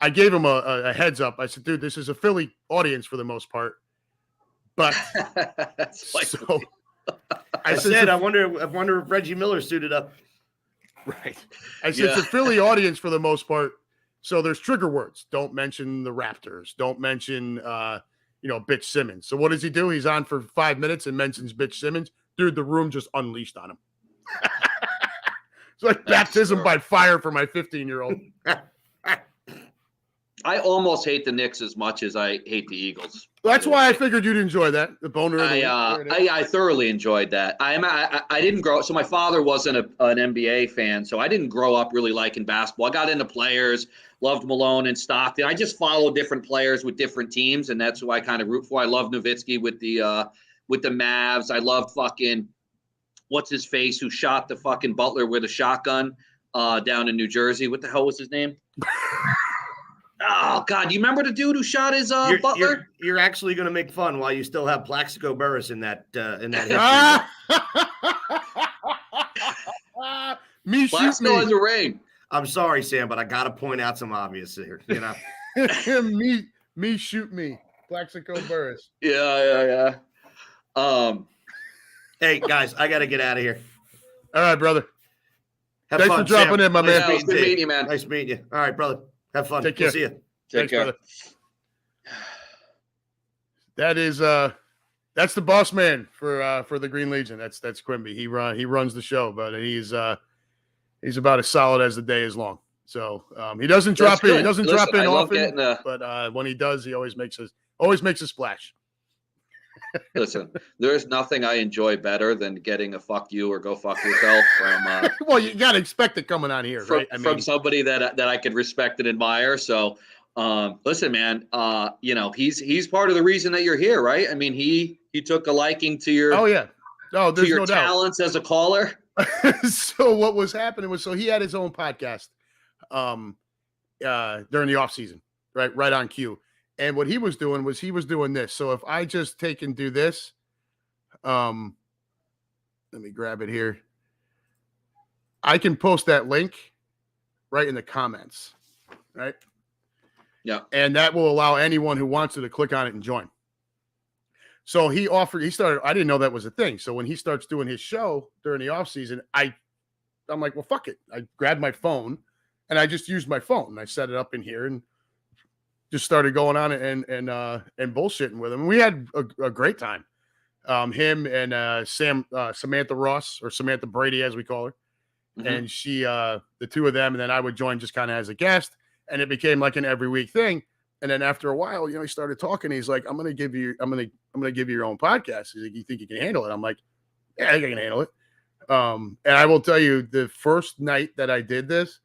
heads up. I said, dude, this is a Philly audience for the most part, but so I said, I wonder if Reggie Miller suited up. Right. I said it's a Philly audience for the most part. So there's trigger words. Don't mention the Raptors. Don't mention, Bitch Simmons. So what does he do? He's on for 5 minutes and mentions Bitch Simmons. Dude, the room just unleashed on him. It's like baptism by fire for my 15-year-old. I almost hate the Knicks as much as I hate the Eagles. That's why I figured you'd enjoy that. The boner. I thoroughly enjoyed that. I didn't grow up. So my father wasn't an NBA fan, so I didn't grow up really liking basketball. I got into players, loved Malone and Stockton. I just followed different players with different teams, and that's who I kind of root for. I love Nowitzki with the Mavs. I loved fucking what's his face who shot the fucking Butler with a shotgun down in New Jersey. What the hell was his name? Oh God! You remember the dude who shot his Butler? You're actually going to make fun while you still have Plaxico Burress in that Me shoot me. In the ring. I'm sorry, Sam, but I got to point out some obvious here. me shoot me. Plaxico Burress. Yeah. Hey guys, I got to get out of here. All right, brother. Thanks for dropping in, my man. Nice meeting you, man. Nice meeting you. All right, brother. Have fun. Take care. We'll see you. Take care. Brother. That is that's the boss man for the Green Legion. That's Quimby. He runs the show, but he's about as solid as the day is long. So he doesn't drop in. He doesn't drop in often, but when he does, he always makes a splash. Listen, there's nothing I enjoy better than getting a "fuck you" or "go fuck yourself" from. Well, you gotta expect it coming on here, right? From somebody that I could respect and admire. So, listen, man, he's part of the reason that you're here, right? I mean, he took a liking to your. Oh yeah, no, there's your no doubt. Talents as a caller. So what was happening was, he had his own podcast, during the off season, right on cue. And what he was doing this. So if I just take and do this, let me grab it here. I can post that link right in the comments, right? Yeah. And that will allow anyone who wants to click on it and join. So he started, I didn't know that was a thing. So when he starts doing his show during the off season, I'm like, well, fuck it. I grabbed my phone and I just used my phone. I set it up in here and just started going on and bullshitting with him. We had a great time. Him and Samantha Ross, or Samantha Brady, as we call her. Mm-hmm. And she, the two of them, and then I would join just kind of as a guest, and it became like an every week thing. And then after a while, he started talking. He's like, I'm going to give you your own podcast. He's like, you think you can handle it? I'm like, yeah, I think I can handle it. And I will tell you, the first night that I did this,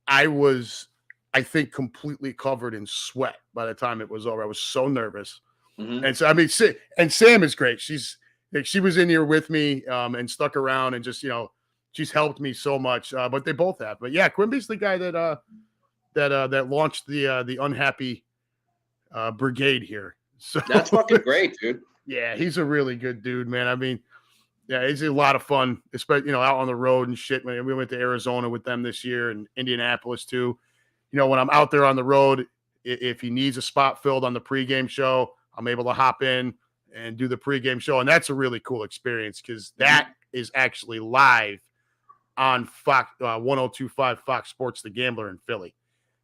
I think completely covered in sweat by the time it was over. I was so nervous. Mm-hmm. And so, I mean, and Sam is great. She was in here with me and stuck around and just, she's helped me so much, but they both have. But yeah, Quimby's the guy that launched the unhappy brigade here. So that's fucking great, dude. Yeah, he's a really good dude, man. I mean, yeah, he's a lot of fun, especially, out on the road and shit. Man, we went to Arizona with them this year and Indianapolis too. When I'm out there on the road, if he needs a spot filled on the pregame show, I'm able to hop in and do the pregame show. And that's a really cool experience because that is actually live on Fox 102.5 Fox Sports, The Gambler in Philly.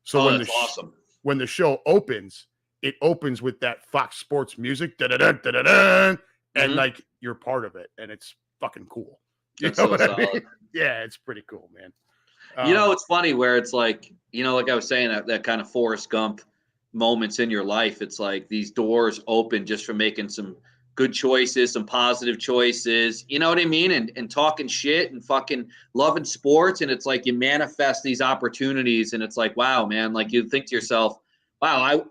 So that's awesome. When the show opens, it opens with that Fox Sports music, and like you're part of it, and it's fucking cool. You know what I mean? Yeah, it's pretty cool, man. It's funny where it's like, like I was saying, that kind of Forrest Gump moments in your life. It's like these doors open just from making some good choices, some positive choices, you know what I mean? And talking shit and fucking loving sports. And it's like you manifest these opportunities and it's like, wow, man, like you think to yourself, wow,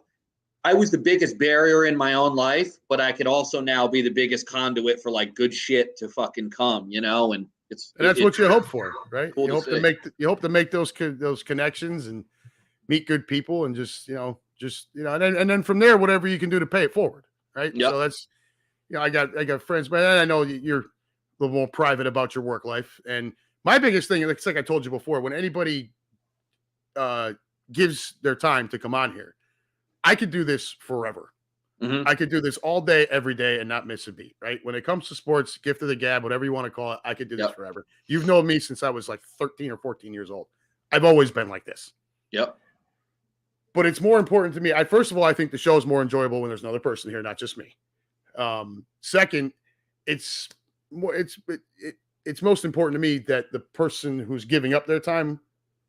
I was the biggest barrier in my own life, but I could also now be the biggest conduit for like good shit to fucking come, and that's what you hope for, right? Cool you hope to make those connections and meet good people and just and then from there, whatever you can do to pay it forward, right? Yep. So that's, I got friends, but I know you're a little more private about your work life. And my biggest thing, it's like I told you before, when anybody gives their time to come on here, I could do this forever. Mm-hmm. I could do this all day, every day, and not miss a beat, right? When it comes to sports, gift of the gab, whatever you want to call it, I could do this forever. You've known me since I was like 13 or 14 years old. I've always been like this. Yep. But it's more important to me. First of all, I think the show is more enjoyable when there's another person here, not just me. Second, it's most important to me that the person who's giving up their time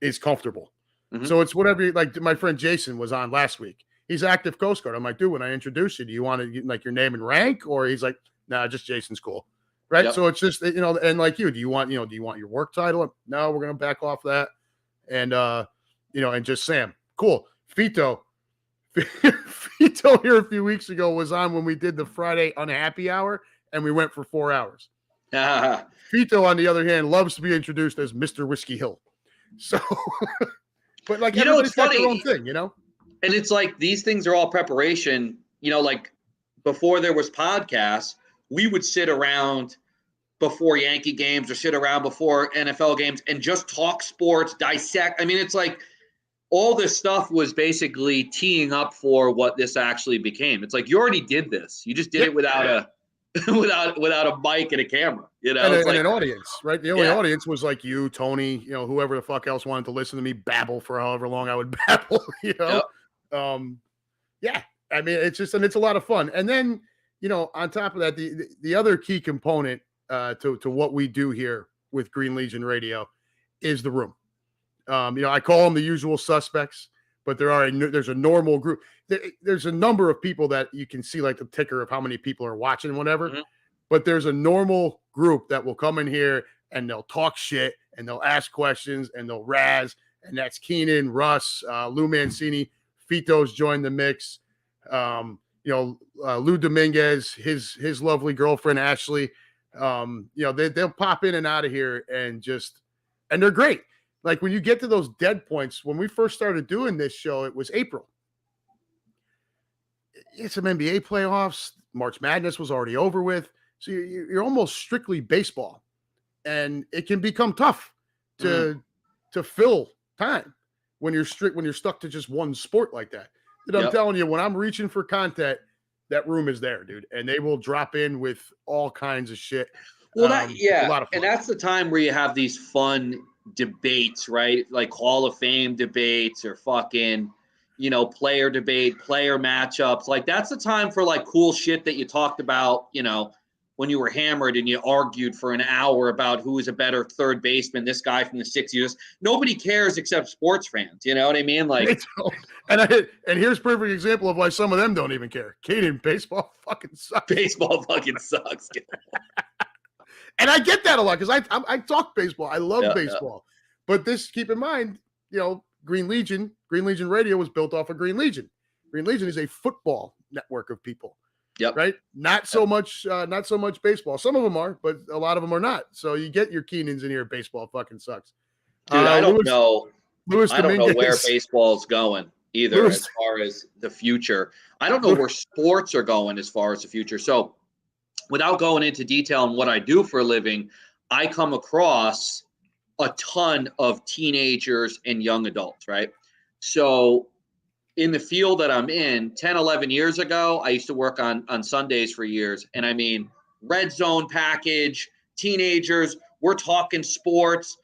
is comfortable. Mm-hmm. So it's whatever, like my friend Jason was on last week. He's active Coast Guard. I'm like, dude, when I introduce you, do you want to like your name and rank? Or he's like, nah, just Jason's cool. Right. Yep. So it's just, and like you, do you want your work title? No, we're going to back off that. And, and just Sam. Cool. Fito here a few weeks ago was on when we did the Friday Unhappy Hour, and we went for 4 hours. Fito, on the other hand, loves to be introduced as Mr. Whiskey Hill. So, but like, everybody's got their own thing, And it's like these things are all preparation. Like before there was podcasts, we would sit around before Yankee games or sit around before NFL games and just talk sports, dissect. I mean, it's like all this stuff was basically teeing up for what this actually became. It's like you already did this. You just did it without a without a mic and a camera. And an audience, right? The only audience was like you, Tony, whoever the fuck else wanted to listen to me babble for however long I would babble. Yep. I mean, it's a lot of fun. And then, on top of that, the other key component to what we do here with Green Legion Radio is the room. I call them the usual suspects, but there's a normal group. There's a number of people that you can see like the ticker of how many people are watching, whatever. Mm-hmm. But there's a normal group that will come in here and they'll talk shit and they'll ask questions and they'll razz. And that's Keenan, Russ, Lou Mancini. Fito's joined the mix. Lou Dominguez, his lovely girlfriend, Ashley. They'll pop in and out of here and they're great. Like when you get to those dead points, when we first started doing this show, it was April. It's some NBA playoffs. March Madness was already over with. So you're almost strictly baseball. And it can become tough to fill time when you're stuck to just one sport like that. And I'm telling you, when I'm reaching for content, that room is there, dude. And they will drop in with all kinds of shit. Well, a lot of fun. And that's the time where you have these fun debates, right? Like Hall of Fame debates or fucking, player debate, player matchups. Like that's the time for like cool shit that you talked about, when you were hammered and you argued for an hour about who is a better third baseman, this guy from the 60s. Nobody cares except sports fans. You know what I mean? Like, and here's a perfect example of why some of them don't even care. Kaden, baseball fucking sucks. Baseball fucking sucks. And I get that a lot because I talk baseball. I love baseball. But keep in mind, Green Legion Radio was built off of Green Legion. Green Legion is a football network of people. Yep. Right. Not so much baseball. Some of them are, but a lot of them are not. So you get your Keenans in here. Baseball fucking sucks. Dude, I don't know. I don't know where baseball's going either as far as the future. I don't know where sports are going as far as the future. So without going into detail on what I do for a living, I come across a ton of teenagers and young adults, right? So in the field that I'm in, 10, 11 years ago, I used to work on Sundays for years. And I mean, red zone package, teenagers, we're talking sports.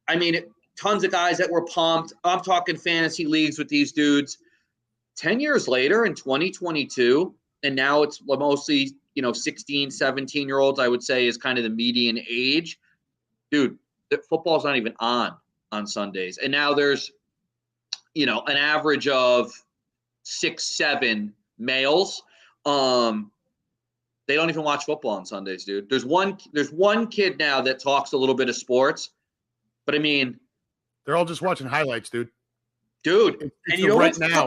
I mean, tons of guys that were pumped. I'm talking fantasy leagues with these dudes. 10 years later in 2022, and now it's mostly, 16, 17-year-olds, I would say, is kind of the median age. Dude, football's not even on Sundays. And now there's, an average of 6, 7 males. They don't even watch football on Sundays, dude. There's one kid now that talks a little bit of sports, but I mean, they're all just watching highlights, dude. Dude, it's the right now.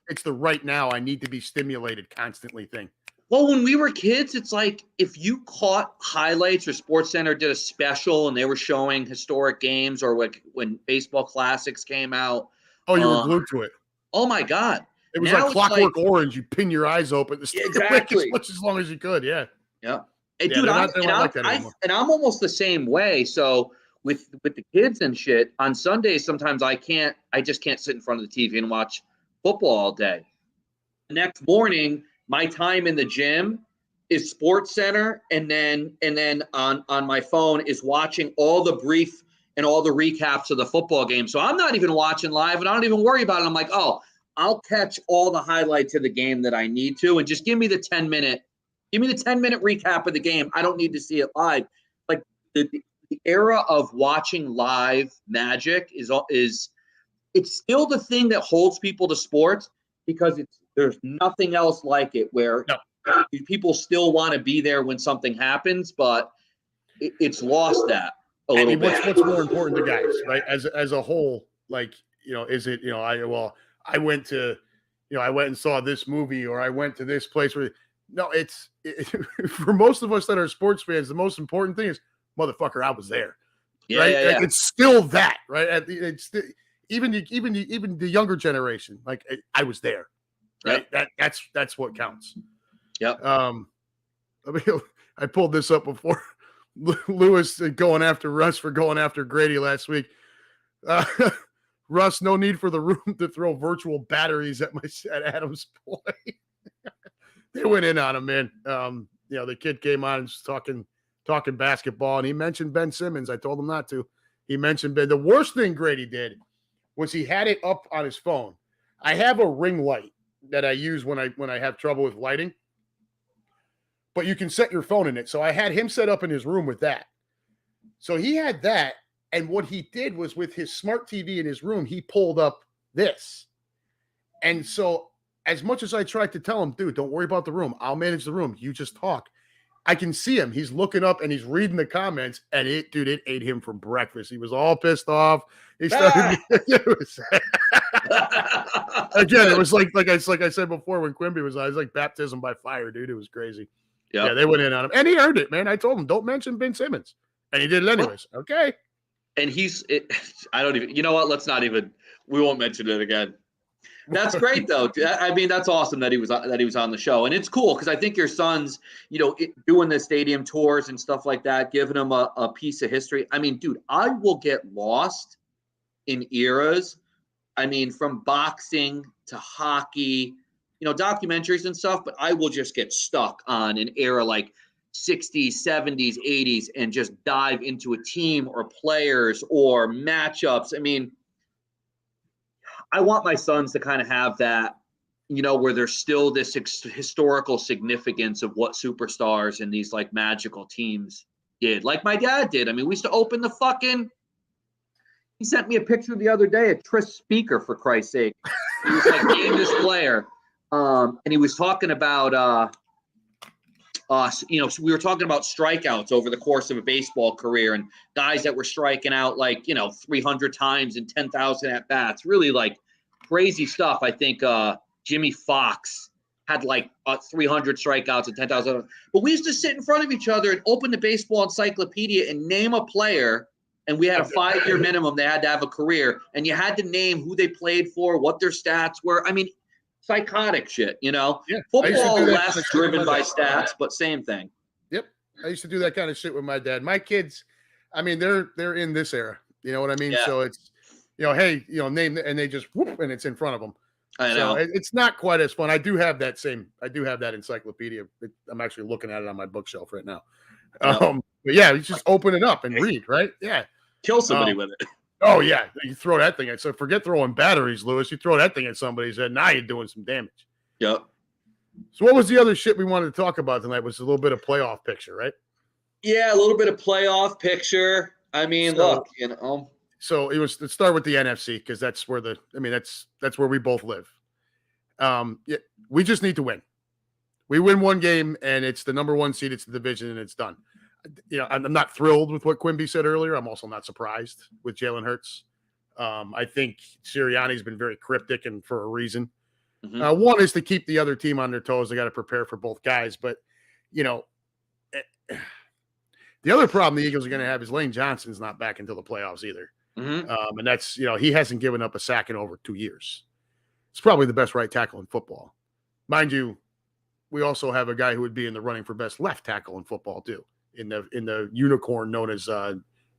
It's the right now. I need to be stimulated constantly thing. Well, when we were kids, it's like if you caught highlights or SportsCenter did a special and they were showing historic games or like when baseball classics came out. Oh, you were glued to it. Oh my God. It was like Clockwork Orange. You pin your eyes open. Exactly. As long as you could. Yeah. Yeah. And Yeah, dude, they're I'm not they don't like that anymore. I'm almost the same way. So with the kids and shit, on Sundays sometimes I just can't sit in front of the TV and watch football all day. The next morning, my time in the gym is Sports Center, and then on my phone is watching all the brief and all the recaps of the football game. So I'm not even watching live, and I don't even worry about it. I'm like, oh, I'll catch all the highlights of the game that I need to, and just give me the 10-minute recap of the game. I don't need to see it live. Like the era of watching live Magic is it's still the thing that holds people to sports because there's nothing else like it where people still want to be there when something happens, but it's lost that a little bit. What's more important to guys, right? As a whole, like, is it, I went and saw this movie, or I went to this place where for most of us that are sports fans, the most important thing is, motherfucker, I was there. Yeah, right? yeah. It's still that, right? Even the younger generation, like, I was there, right? Yep. That's what counts. Yep. I pulled this up before. Lewis going after Russ for going after Grady last week. Russ, no need for the room to throw virtual batteries at Adam's play. They went in on him, man. The kid came on and was talking basketball, and he mentioned Ben Simmons. I told him not to. He mentioned Ben. The worst thing Grady did was he had it up on his phone. I have a ring light that I use when I have trouble with lighting, but you can set your phone in it. So I had him set up in his room with that. So he had that, and what he did was with his smart TV in his room, he pulled up this. And so as much as I tried to tell him, dude, don't worry about the room. I'll manage the room. You just talk. I can see him. He's looking up and he's reading the comments, and it ate him for breakfast. He was all pissed off. He started. Again, it was like I said before when Quimby was on. It was like baptism by fire, dude. It was crazy. Yep. Yeah, they went in on him, and he earned it, man. I told him, don't mention Ben Simmons, and he did it anyways. Okay. And I don't even. You know what? Let's not even. We won't mention it again. That's great, though. I mean, that's awesome that he was on the show, and it's cool because I think your son's, doing the stadium tours and stuff like that, giving him a piece of history. I mean, dude, I will get lost in eras. I mean, from boxing to hockey, documentaries and stuff, but I will just get stuck on an era like 60s, 70s, 80s, and just dive into a team or players or matchups. I mean, I want my sons to kind of have that, where there's still this historical significance of what superstars and these like magical teams did. Like my dad did. I mean, we used to open he sent me a picture the other day of Tris Speaker, for Christ's sake. He was like, name this player. And he was talking about, so we were talking about strikeouts over the course of a baseball career and guys that were striking out 300 times and 10,000 at bats. Really like crazy stuff. I think Jimmy Fox had 300 strikeouts and 10,000. But we used to sit in front of each other and open the baseball encyclopedia and name a player. And we had a 5-year minimum. They had to have a career, and you had to name who they played for, what their stats were. I mean, psychotic shit, Yeah. Football less driven by stats, but same thing. Yep. I used to do that kind of shit with my dad. My kids, I mean, they're in this era. You know what I mean? Yeah. So it's, hey, name, and they just whoop, and it's in front of them. I know. So it's not quite as fun. I do have that encyclopedia. I'm actually looking at it on my bookshelf right now. But yeah, you just open it up and read, right? Yeah. Kill somebody with it. Oh, yeah. You throw that thing at, so forget throwing batteries, Lewis. You throw that thing at somebody's head, now you're doing some damage. Yep. So what was the other shit we wanted to talk about tonight? Was a little bit of playoff picture, right? Yeah, a little bit of playoff picture. I mean, look, So let's start with the NFC, because that's where that's where we both live. Yeah, we just need to win. We win one game, and it's the number one seed. It's the division, and it's done. I'm not thrilled with what Quimby said earlier. I'm also not surprised with Jalen Hurts. I think Sirianni's been very cryptic, and for a reason. Mm-hmm. One is to keep the other team on their toes. They got to prepare for both guys. But, the other problem the Eagles are going to have is Lane Johnson's not back until the playoffs either. Mm-hmm. And that's, he hasn't given up a sack in over 2 years. It's probably the best right tackle in football. Mind you, we also have a guy who would be in the running for best left tackle in football too, in the unicorn known as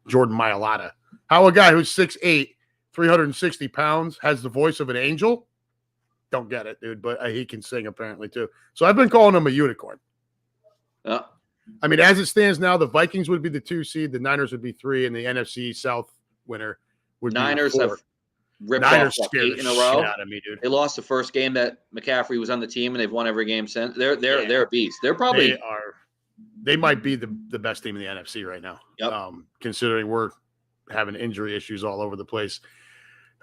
Jordan Mailata. How a guy who's 6'8", 360 pounds has the voice of an angel? Don't get it, dude. But he can sing apparently too. So I've been calling him a unicorn. I mean, as it stands now, the Vikings would be the 2 seed, the Niners would be 3, and the NFC South winner would Niners be 4. have ripped Niners off scared 8 the in a shit row. out of me, dude. They lost the first game that McCaffrey was on the team, and they've won every game since. They're a beast. They're probably they might be the best team in the NFC right now. Yep. Considering we're having injury issues all over the place.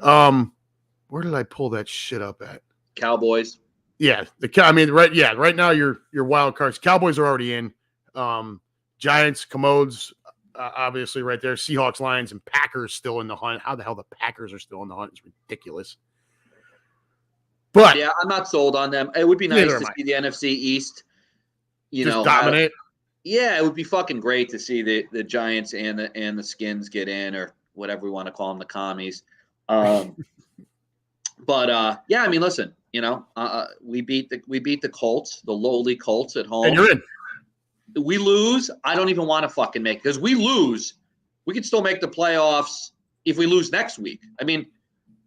Where did I pull that shit up at? Cowboys. Yeah, right now your wild cards. Cowboys are already in. Giants, Commodes, obviously right there. Seahawks, Lions, and Packers still in the hunt. How the hell the Packers are still in the hunt is ridiculous. But yeah, I'm not sold on them. It would be nice to see the NFC East, dominate. Yeah, it would be fucking great to see the Giants and the Skins get in, or whatever we want to call them, the commies. But yeah, I mean, listen, we beat the Colts, the lowly Colts at home. And you're in. We lose, I don't even want to fucking make, because we lose, we could still make the playoffs if we lose next week. I mean, if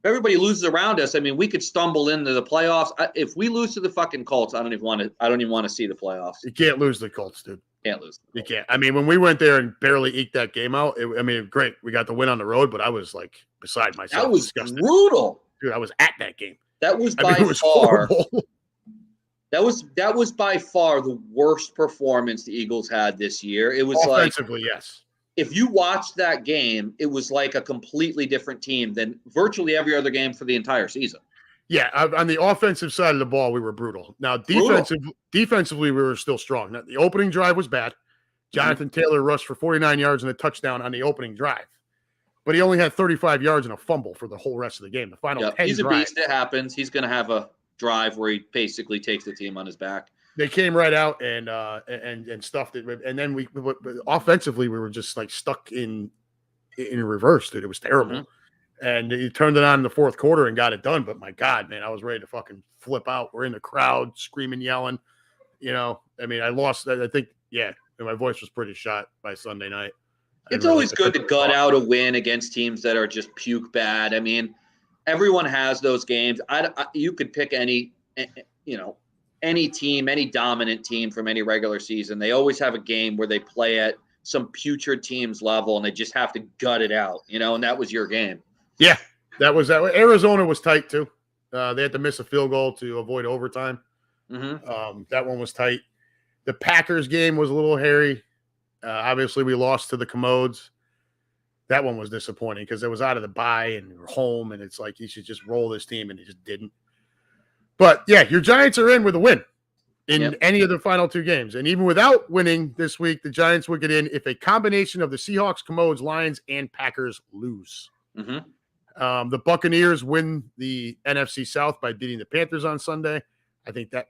everybody loses around us, I mean, we could stumble into the playoffs. If we lose to the fucking Colts, I don't even want to see the playoffs. You can't lose the Colts, dude. Can't lose. You can't. I mean, when we went there and barely eked that game out, great. We got the win on the road, but I was like beside myself. That was brutal. Dude, I was at that game. That was by far. That was by far the worst performance the Eagles had this year. It was offensively, yes. If you watched that game, it was like a completely different team than virtually every other game for the entire season. Yeah, on the offensive side of the ball, we were brutal. Now, defensively, we were still strong. Now, the opening drive was bad. Jonathan Taylor rushed for 49 yards and a touchdown on the opening drive. But he only had 35 yards and a fumble for the whole rest of the game. The final 10 he's a drives. beast. It happens. He's going to have a drive where he basically takes the team on his back. They came right out and stuffed it, and then we offensively we were just like stuck in reverse, dude. It was terrible, and he turned it on in the fourth quarter and got it done. But my God, man, I was ready to fucking flip out. We're in the crowd screaming, yelling. I mean, I lost. I think, and my voice was pretty shot by Sunday night. It's always good to gut out a win against teams that are just puke bad. I mean, everyone has those games. You could pick any team, any dominant team from any regular season. They always have a game where they play at some putrid team's level and they just have to gut it out, and that was your game. Yeah, that was that. Arizona was tight too. They had to miss a field goal to avoid overtime. That one was tight. The Packers game was a little hairy. Obviously, we lost to the Commodes. That one was disappointing because it was out of the bye and we were home, and it's like you should just roll this team, and they just didn't. But, yeah, your Giants are in with a win in any of the final 2 games. And even without winning this week, the Giants would get in if a combination of the Seahawks, Commodes, Lions, and Packers lose. The Buccaneers win the NFC South by beating the Panthers on Sunday. I think that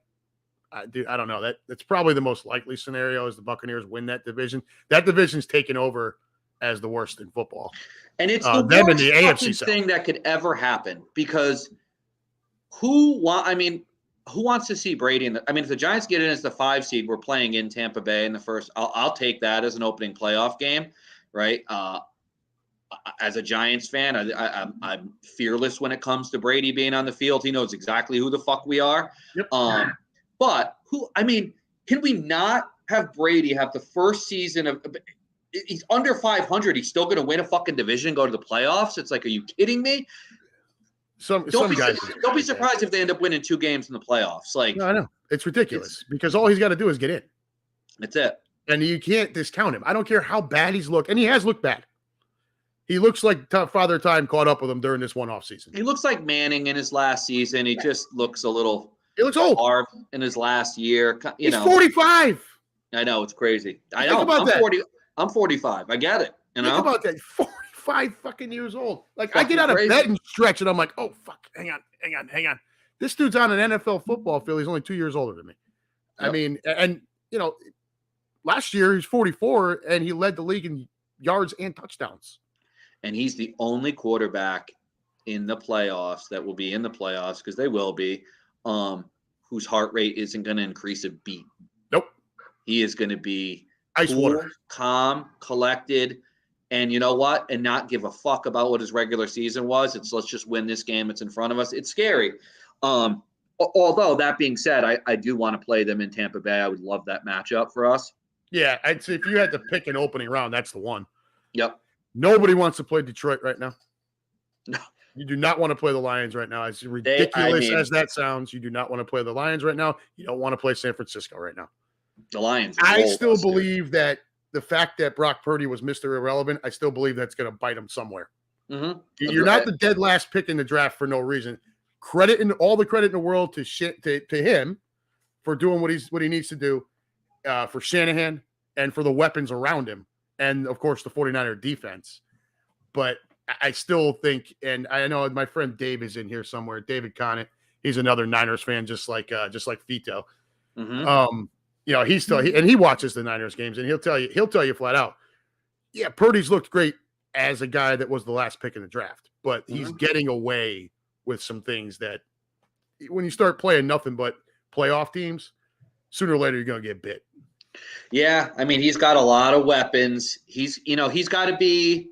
I don't know. That's probably the most likely scenario is the Buccaneers win that division. That division's taken over as the worst in football. And it's the worst the AFC thing that could ever happen because who wants to see Brady if the Giants get in as the 5 seed, we're playing in Tampa Bay in the first. I'll take that as an opening playoff game, right? As a Giants fan, I'm fearless when it comes to Brady being on the field. He knows exactly who the fuck we are. But can we not have Brady have the first season of he's under 500. He's still going to win a fucking division, go to the playoffs. It's like, are you kidding me? Don't be surprised if they end up winning 2 games in the playoffs. No, I know it's ridiculous because all he's got to do is get in. That's it. And you can't discount him. I don't care how bad he's looked, and he has looked bad. He looks like Father Time caught up with him during this one off season. He looks like Manning in his last season. He just looks a little. He looks old. In his last year. He's 45. I know it's crazy. I'm 45. I get it. Think about that. 45 fucking years old. Like I get out of bed and stretch, and I'm like, oh fuck, hang on. This dude's on an NFL football field. He's only 2 years older than me. Yep. I mean, and last year he's 44, and he led the league in yards and touchdowns. And he's the only quarterback in the playoffs that will be in the playoffs because they will be, whose heart rate isn't going to increase a beat. Nope. He is going to be Ice cool, water. calm, collected, and you know what? And not give a fuck about what his regular season was. It's let's just win this game. It's in front of us. It's scary. Although that being said, I do want to play them in Tampa Bay. I would love that matchup for us. Yeah, I'd say if you had to pick an opening round, that's the one. Yep. Nobody wants to play Detroit right now. No. You do not want to play the Lions right now. As ridiculous as that sounds, you do not want to play the Lions right now. You don't want to play San Francisco right now. The Lions. I still believe that the fact that Brock Purdy was Mr. Irrelevant, I still believe that's going to bite him somewhere. Mm-hmm. You're not the dead last pick in the draft for no reason. All the credit in the world to him for doing what he needs to do, for Shanahan and for the weapons around him, and of course the 49er defense. But I still think, and I know my friend Dave is in here somewhere. David Conant, he's another Niners fan, just like Fito. Mm-hmm. He watches the Niners games, and he'll tell you flat out, yeah, Purdy's looked great as a guy that was the last pick in the draft, but he's getting away with some things that when you start playing nothing but playoff teams, sooner or later you're going to get bit. Yeah, I mean, he's got a lot of weapons. He's got to be,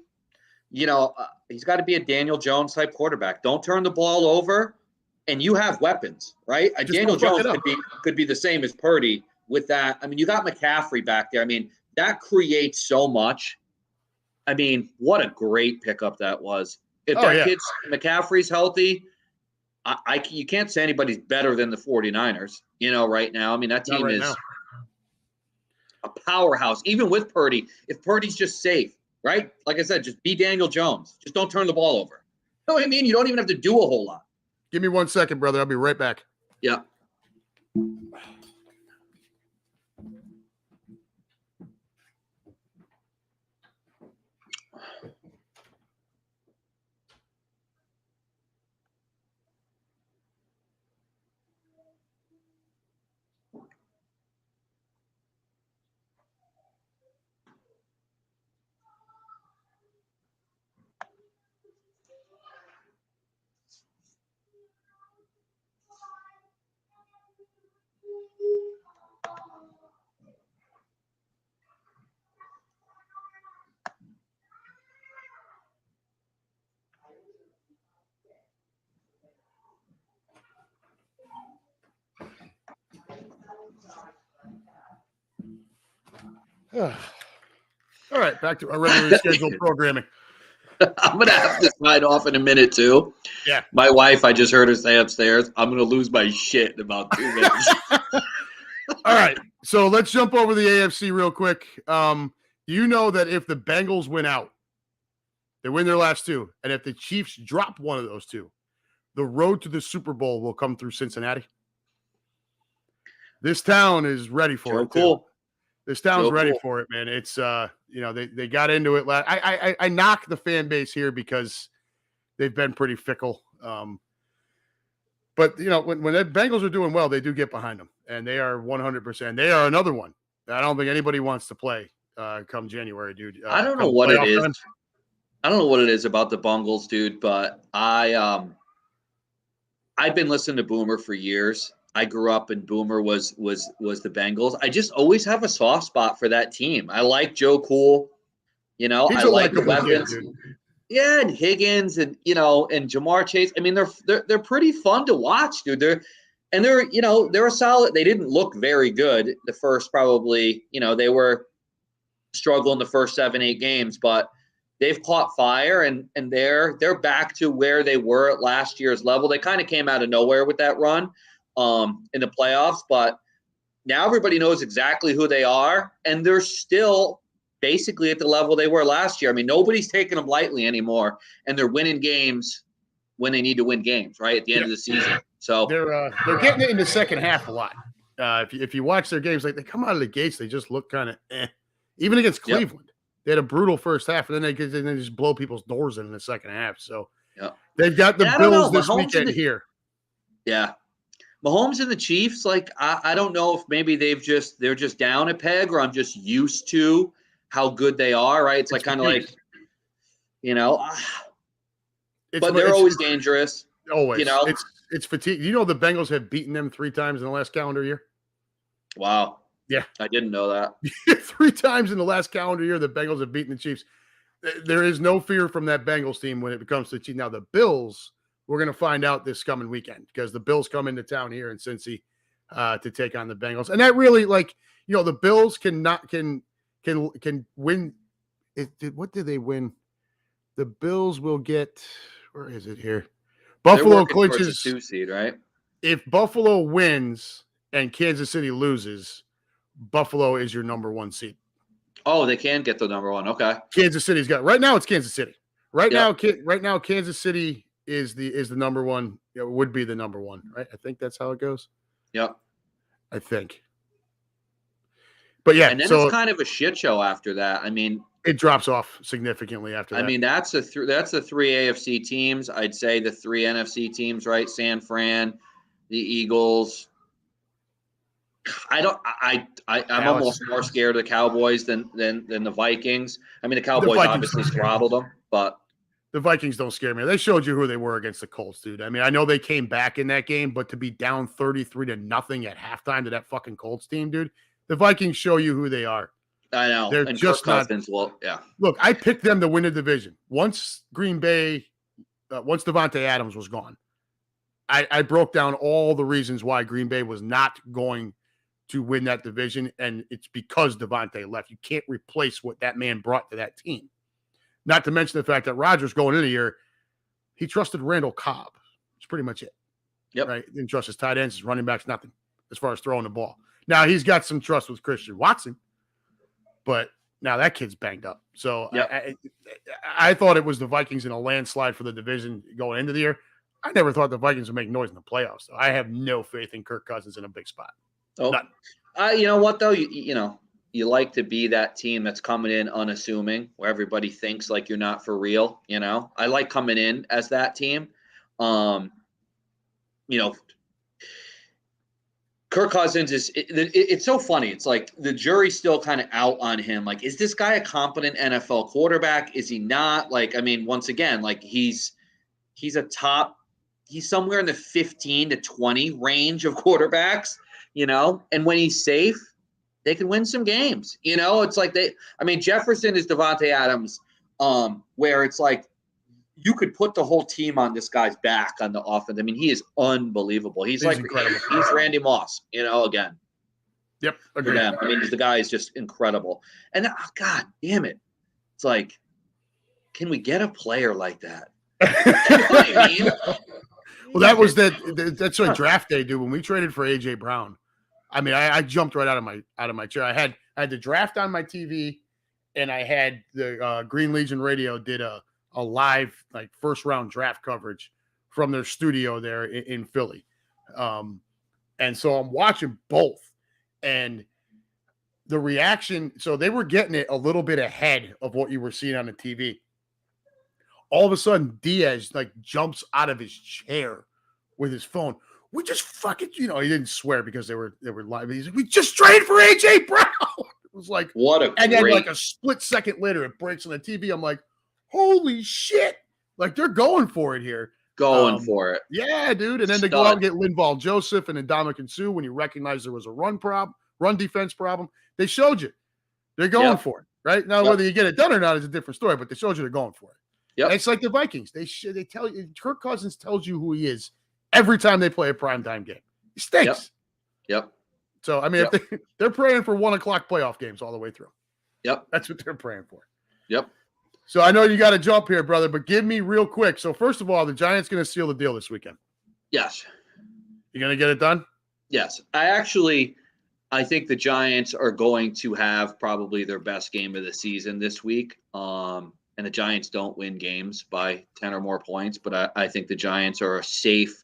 he's got to be a Daniel Jones type quarterback. Don't turn the ball over, and you have weapons, right? Daniel Jones could be the same as Purdy with that. I mean, you got McCaffrey back there. I mean, that creates so much. I mean, what a great pickup that was. If kid's McCaffrey's healthy, you can't say anybody's better than the 49ers, right now. I mean, that team is a powerhouse, even with Purdy. If Purdy's just safe, right? Like I said, just be Daniel Jones. Just don't turn the ball over. You know what I mean? You don't even have to do a whole lot. Give me 1 second, brother. I'll be right back. Yeah. All right, back to our regularly scheduled programming. I'm going to have to sign off in a minute, too. Yeah. My wife, I just heard her say upstairs, I'm going to lose my shit in about 2 minutes. All right, so let's jump over the AFC real quick. You know that if the Bengals win out, they win their last 2, and if the Chiefs drop one of those 2, the road to the Super Bowl will come through Cincinnati. This town is ready for it. Cool. Too. This town's ready for it, man. It's they got into it. I knock the fan base here because they've been pretty fickle. But when the Bengals are doing well, they do get behind them, and they are 100%. They are another one that I don't think anybody wants to play come January, dude. I don't know what it is. I don't know what it is about the Bengals, dude. But I've been listening to Boomer for years. I grew up and Boomer was the Bengals. I just always have a soft spot for that team. I like Joe Cool. I like the weapons. Yeah, and Higgins and and Jamar Chase. I mean, they're pretty fun to watch, dude. They're a solid. They didn't look very good the first probably. They were struggling the first 7-8 games, but they've caught fire and they're back to where they were at last year's level. They kind of came out of nowhere with that run in the playoffs, but now everybody knows exactly who they are, and they're still basically at the level they were last year. I mean, nobody's taking them lightly anymore, and they're winning games when they need to win games, right, at the end of the season. So they're getting it in the second half a lot. If you watch their games, like they come out of the gates, they just look kind of even against Cleveland. They had a brutal first half, and then they just blow people's doors in the second half. So they've got the Bills this weekend here. Yeah. Mahomes and the Chiefs, I don't know if maybe they're just down a peg, or I'm just used to how good they are, right? It's kind of like, but they're always dangerous. Always. It's fatigue. You know the Bengals have beaten them 3 times in the last calendar year? Wow. Yeah. I didn't know that. 3 times in the last calendar year, the Bengals have beaten the Chiefs. There is no fear from that Bengals team when it comes to the Chiefs. Now, the Bills, we're going to find out this coming weekend because the Bills come into town here in Cincy to take on the Bengals. And that really, the Bills can win. What did they win? The Bills will get, where is it here? Buffalo clinches 2 seed, right? If Buffalo wins and Kansas City loses, Buffalo is your number 1 seed. Oh, they can get the number 1. Okay. Kansas City's got right now. It's Kansas City. Right now, Kansas City is the number 1. It would be the number 1, right? I think that's how it goes. Yep. I think. But yeah, and then it's kind of a shit show after that. I mean, it drops off significantly after that. I mean, that's the 3 AFC teams. I'd say the 3 NFC teams, right? San Fran, the Eagles. I'm almost more scared of the Cowboys than the Vikings. I mean, the Cowboys obviously throttled them, but the Vikings don't scare me. They showed you who they were against the Colts, dude. I mean, I know they came back in that game, but to be down 33-0 at halftime to that fucking Colts team, dude, the Vikings show you who they are. I know. They're and just Kirk Cousins, yeah. Look, I picked them to win the division. Once Devontae Adams was gone, I broke down all the reasons why Green Bay was not going to win that division, and it's because Devontae left. You can't replace what that man brought to that team. Not to mention the fact that Rodgers going into the year, he trusted Randall Cobb. That's pretty much it. Yep. Right? Didn't trust his tight ends, his running backs, nothing as far as throwing the ball. Now he's got some trust with Christian Watson, but now that kid's banged up. So yep. I thought it was the Vikings in a landslide for the division going into the year. I never thought the Vikings would make noise in the playoffs. So I have no faith in Kirk Cousins in a big spot. Oh, you know what though? You like to be that team that's coming in unassuming, where everybody thinks like you're not for real. I like coming in as that team. Kirk Cousins it's so funny. It's like the jury's still kind of out on him. Like, is this guy a competent NFL quarterback? Is he not? Like, I mean, once again, like he's somewhere in the 15 to 20 range of quarterbacks. And when he's safe, they can win some games. It's like Jefferson is Devontae Adams, where it's like you could put the whole team on this guy's back on the offense. I mean, he is unbelievable. He's like incredible. He's Randy Moss, again. Yep, agreed. I mean, the guy is just incredible. And God damn it, it's like, can we get a player like that? You know what I mean? Well, that's what draft day, dude. When we traded for AJ Brown, I mean, I jumped right out of my chair. I had the draft on my TV, and I had the Green Legion Radio did a live first round draft coverage from their studio there in Philly, and so I'm watching both, and the reaction. So they were getting it a little bit ahead of what you were seeing on the TV. All of a sudden, Diaz jumps out of his chair with his phone. We just fucking, he didn't swear because they were live. He's like, we just traded for AJ Brown. It was like, and then a split second later, it breaks on the TV. I'm like, holy shit! Like they're going for it here. Going for it. Yeah, dude. And then they go out and get Linval Joseph and Ndamukong Suh when you recognize there was a run defense problem. They showed you they're going for it. Right now, whether you get it done or not is a different story. But they showed you they're going for it. Yep. It's like the Vikings. They tell you, Kirk Cousins tells you who he is every time they play a primetime game. He stinks. Yep. So, I mean, if they're praying for 1 o'clock playoff games all the way through. Yep. That's what they're praying for. Yep. So I know you got to jump here, brother, but give me real quick. So first of all, the Giants going to seal the deal this weekend. Yes. You going to get it done? Yes. I think the Giants are going to have probably their best game of the season this week. And the Giants don't win games by 10 or more points, but I think the Giants are a safe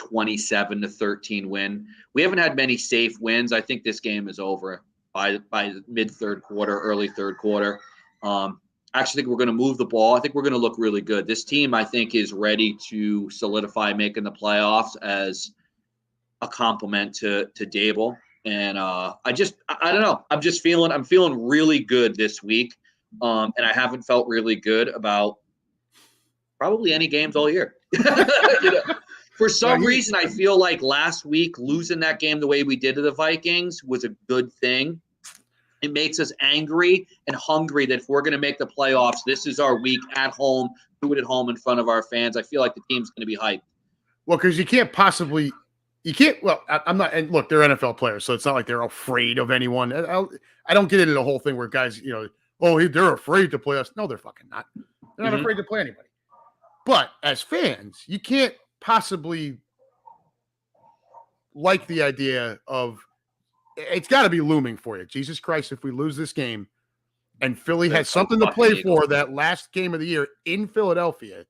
27-13 win. We haven't had many safe wins. I think this game is over by mid third quarter, early third quarter. I actually think we're going to move the ball. I think we're going to look really good. This team, I think, is ready to solidify making the playoffs as a compliment to Dable. And I don't know. I'm feeling really good this week. And I haven't felt really good about probably any games all year. For some reason, I feel like last week losing that game the way we did to the Vikings was a good thing. It makes us angry and hungry that if we're going to make the playoffs, this is our week at home, do it at home in front of our fans. I feel like the team's going to be hyped. Well, because I'm not, and look, they're NFL players, so it's not like they're afraid of anyone. I don't get into the whole thing where guys, they're afraid to play us. No, they're fucking not. They're not afraid to play anybody. But as fans, you can't possibly like the idea of, it's got to be looming for you. Jesus Christ, if we lose this game and Philly has something to play for that last game of the year in Philadelphia,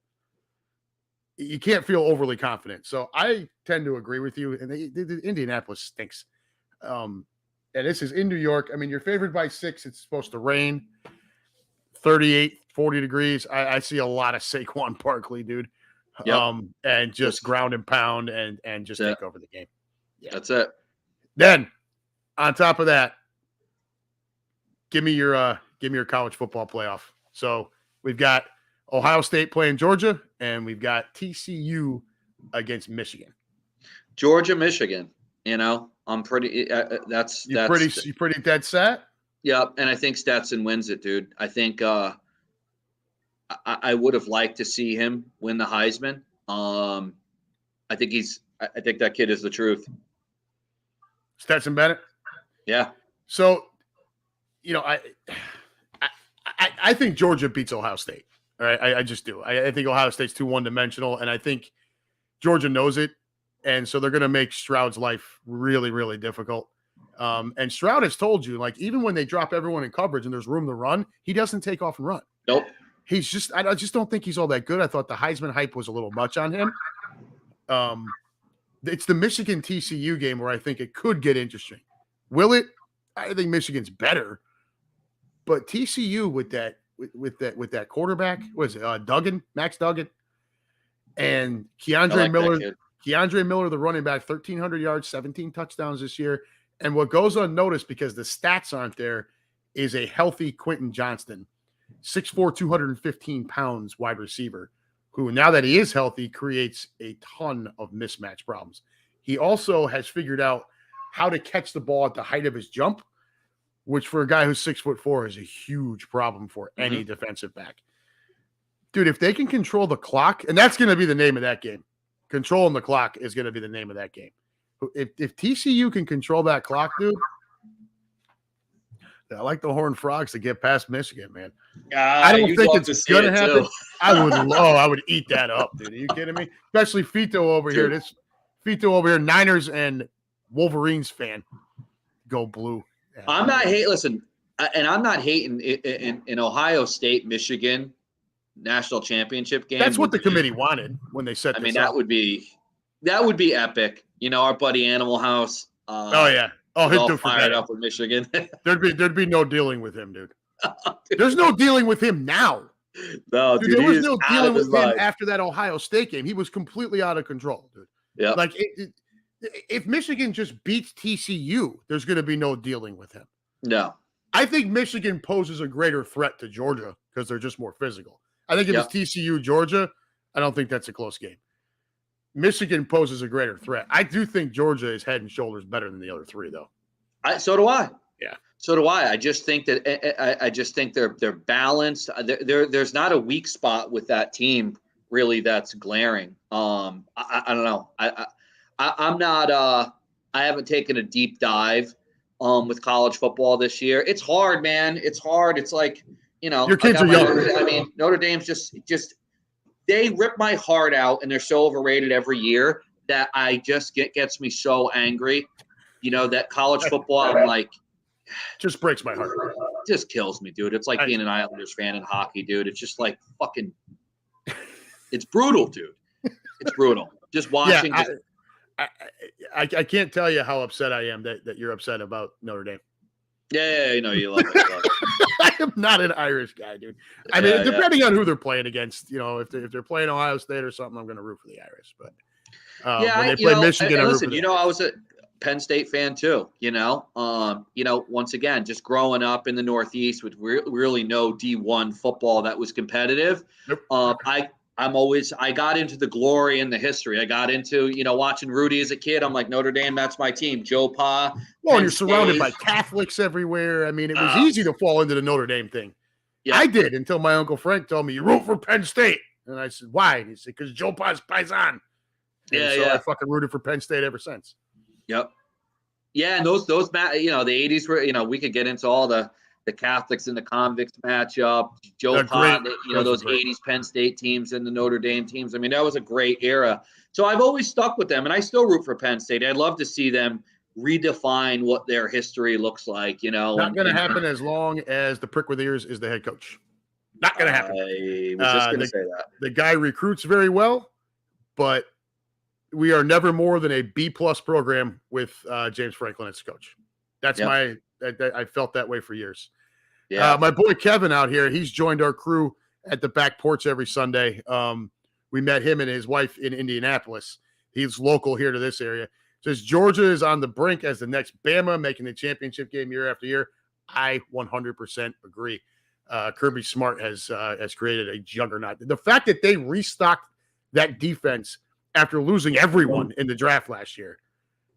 you can't feel overly confident. So I tend to agree with you. And Indianapolis stinks. And this is in New York. I mean, you're favored by 6. It's supposed to rain. 38, 40 degrees. I see a lot of Saquon Barkley, dude. Yep. And just ground and pound and just take over the game. Yeah. That's it. Then on top of that, give me your college football playoff. So we've got Ohio State playing Georgia, and we've got TCU against Michigan. Georgia, Michigan. I'm pretty. That's pretty dead set. Yeah, and I think Stetson wins it, dude. I think I would have liked to see him win the Heisman. I think that kid is the truth. Stetson Bennett. Yeah. So, I think Georgia beats Ohio State. All right, I just do. I think Ohio State's too one-dimensional, and I think Georgia knows it, and so they're going to make Stroud's life really, really difficult. And Stroud has told you, like, even when they drop everyone in coverage and there's room to run, he doesn't take off and run. Nope. I just don't think he's all that good. I thought the Heisman hype was a little much on him. It's the Michigan TCU game where I think it could get interesting. Will it? I think Michigan's better, but TCU with that quarterback, what is it? Max Duggan, and Keandre Miller, the running back, 1,300 yards, 17 touchdowns this year. And what goes unnoticed because the stats aren't there is a healthy Quentin Johnston, 6'4", 215 pounds wide receiver, who now that he is healthy creates a ton of mismatch problems. He also has figured out how to catch the ball at the height of his jump, which for a guy who's 6'4" is a huge problem for any defensive back. Dude, if they can control the clock, and that's going to be the name of that game. Controlling the clock is going to be the name of that game. If TCU can control that clock, dude, I like the Horned Frogs to get past Michigan, man. I don't think it's going to happen. I would eat that up, dude. Are you kidding me? Especially Fito over here. This Fito over here, Niners and Wolverines fan. Go blue. Yeah. I'm not hating. Listen, and I'm not hating in Ohio State, Michigan national championship game. That's what the committee wanted when they set. That would be epic. Our buddy Animal House. He'd do fired up with Michigan. There'd be no dealing with him, dude. There's no dealing with him now. No, dude, there was no dealing with him after that Ohio State game. He was completely out of control, dude. Yeah. Like if Michigan just beats TCU, there's going to be no dealing with him. No. I think Michigan poses a greater threat to Georgia because they're just more physical. I think if it's TCU, Georgia, I don't think that's a close game. Michigan poses a greater threat. I do think Georgia is head and shoulders better than the other three, though. So do I. Yeah. So do I. I just think that they're balanced. There's not a weak spot with that team really that's glaring. I don't know. I'm not. I haven't taken a deep dive with college football this year. It's hard, man. It's hard. It's like your kids are young. Notre Dame's just they rip my heart out, and they're so overrated every year that I just gets me so angry. That college football, I'm like, just breaks my heart. Just kills me, dude. It's like being an Islanders fan in hockey, dude. It's just like fucking. It's brutal, dude. It's brutal. Just watching. Yeah, I can't tell you how upset I am that you're upset about Notre Dame. Yeah, you love it. I am not an Irish guy, dude. I mean, depending on who they're playing against, if they're playing Ohio State or something, I'm going to root for the Irish. But when they play Michigan, I was a Penn State fan too. Once again, just growing up in the Northeast with really no D1 football that was competitive. Yep. I got into the glory and the history. I got into, watching Rudy as a kid. I'm like, Notre Dame, that's my team. Joe Pa. Well, and Penn you're surrounded by State. Catholics everywhere. I mean, it was easy to fall into the Notre Dame thing. Yeah. I did until my Uncle Frank told me, you root for Penn State. And I said, why? And he said, because Joe Pa's Paisan. And so I fucking rooted for Penn State ever since. Yep. Yeah, and those the 80s were, we could get into all the Catholics and the convicts matchup, Joe Pa, those 80s Penn State teams and the Notre Dame teams. I mean, that was a great era. So I've always stuck with them, and I still root for Penn State. I'd love to see them redefine what their history looks like, Not going to happen as long as the prick with ears is the head coach. Not going to happen. I was just going to say that. The guy recruits very well, but we are never more than a B-plus program with James Franklin as coach. That's I felt that way for years. Yeah. My boy Kevin out here, he's joined our crew at the back porch every Sunday. We met him and his wife in Indianapolis. He's local here to this area. Says Georgia is on the brink as the next Bama, making the championship game year after year. I 100% agree. Kirby Smart has created a juggernaut. The fact that they restocked that defense after losing everyone in the draft last year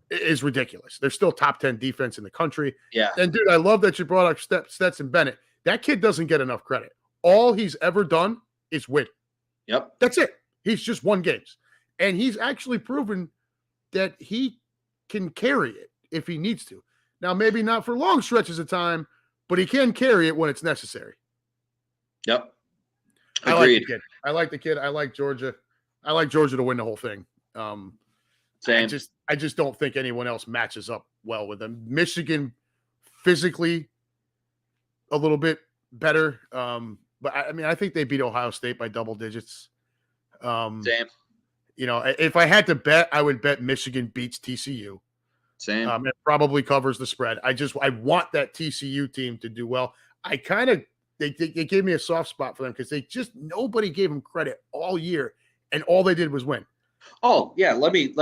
is ridiculous. They're still top 10 defense in the country. Yeah. And dude, I love that you brought up Stetson Bennett. That kid doesn't get enough credit. All he's ever done is win. Yep. That's it. He's just won games. And he's actually proven that he can carry it if he needs to. Now, maybe not for long stretches of time, but he can carry it when it's necessary. Yep. Agreed. I like the kid. I like Georgia. I like Georgia to win the whole thing. Same. I just don't think anyone else matches up well with them. Michigan physically a little bit better. But I think they beat Ohio State by double digits. Same. If I had to bet, I would bet Michigan beats TCU. Same. It probably covers the spread. I want that TCU team to do well. They gave me a soft spot for them because nobody gave them credit all year, and all they did was win. Oh yeah, let me.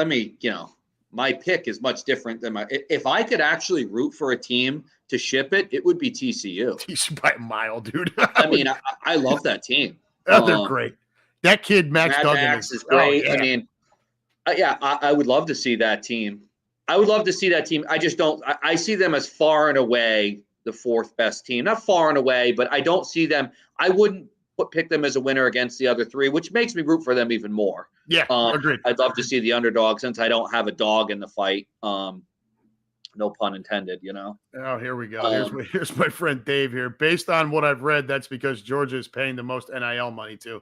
My pick is much different than if I could actually root for a team to ship it, it would be TCU. TCU by a mile, dude. I love that team. They're great. That kid, Max Duggan, is great. Oh, yeah. I would love to see that team. I just don't. I see them as far and away the fourth best team. Not far and away, but I don't see them. I wouldn't pick them as a winner against the other three, which makes me root for them even more. Yeah, agreed. I'd love to see the underdog since I don't have a dog in the fight. No pun intended, Oh, here we go. Here's my friend Dave here. Based on what I've read, that's because Georgia is paying the most NIL money too.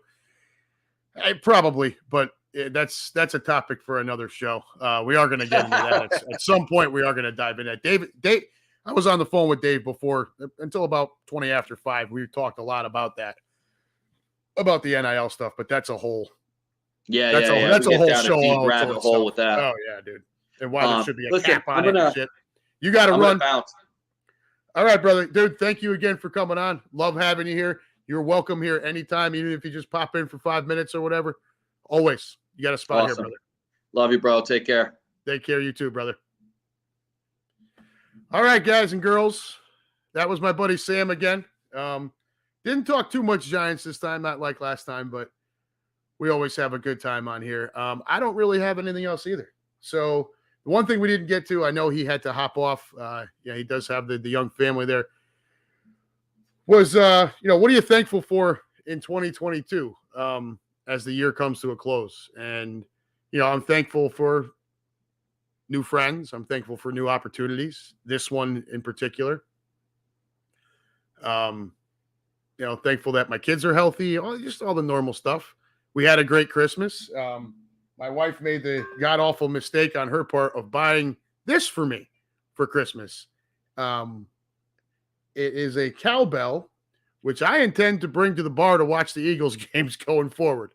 Probably, but that's a topic for another show. We are going to get into that at some point. We are going to dive into that. Dave, I was on the phone with Dave before until about 20 after 5. We talked a lot about that, about the NIL stuff, but that's a whole. That's a whole show. Deep rabbit hole with that. Oh yeah, dude. And why there should be a cap on it and shit. You got to run. All right, brother. Dude, thank you again for coming on. Love having you here. You're welcome here anytime, even if you just pop in for 5 minutes or whatever. Always. You got a spot here, brother. Love you, bro. Take care. Take care. You too, brother. All right, guys and girls. That was my buddy Sam again. Didn't talk too much Giants this time, not like last time, but we always have a good time on here. I don't really have anything else either. So the one thing we didn't get to, I know he had to hop off. He does have the young family there. Was, what are you thankful for in 2022 as the year comes to a close? And, I'm thankful for new friends. I'm thankful for new opportunities. This one in particular. Thankful that my kids are healthy, just all the normal stuff. We had a great Christmas. My wife made the god-awful mistake on her part of buying this for me for Christmas. It is a cowbell, which I intend to bring to the bar to watch the Eagles games going forward.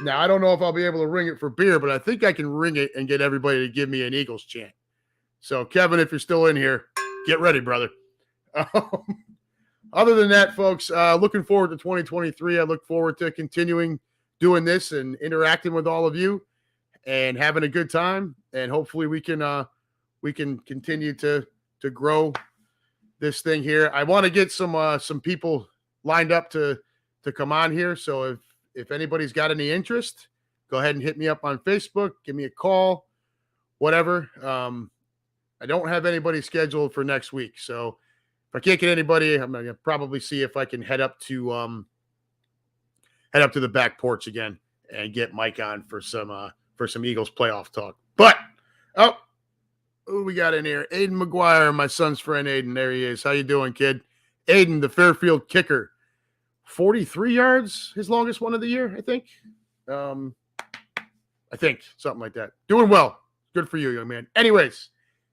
Now, I don't know if I'll be able to ring it for beer, but I think I can ring it and get everybody to give me an Eagles chant. So, Kevin, if you're still in here, get ready, brother. Other than that, folks, looking forward to 2023. I look forward to continuing doing this and interacting with all of you and having a good time. And hopefully we can continue to grow this thing here. I want to get some people lined up to come on here. So if anybody's got any interest, go ahead and hit me up on Facebook. Give me a call, whatever. I don't have anybody scheduled for next week. So if I can't get anybody, I'm going to probably see if I can head up to the back porch again and get Mike on for some Eagles playoff talk. But, who we got in here? Aiden McGuire, my son's friend Aiden. There he is. How you doing, kid? Aiden, the Fairfield kicker. 43 yards, his longest one of the year, I think. I think, something like that. Doing well. Good for you, young man. Anyways,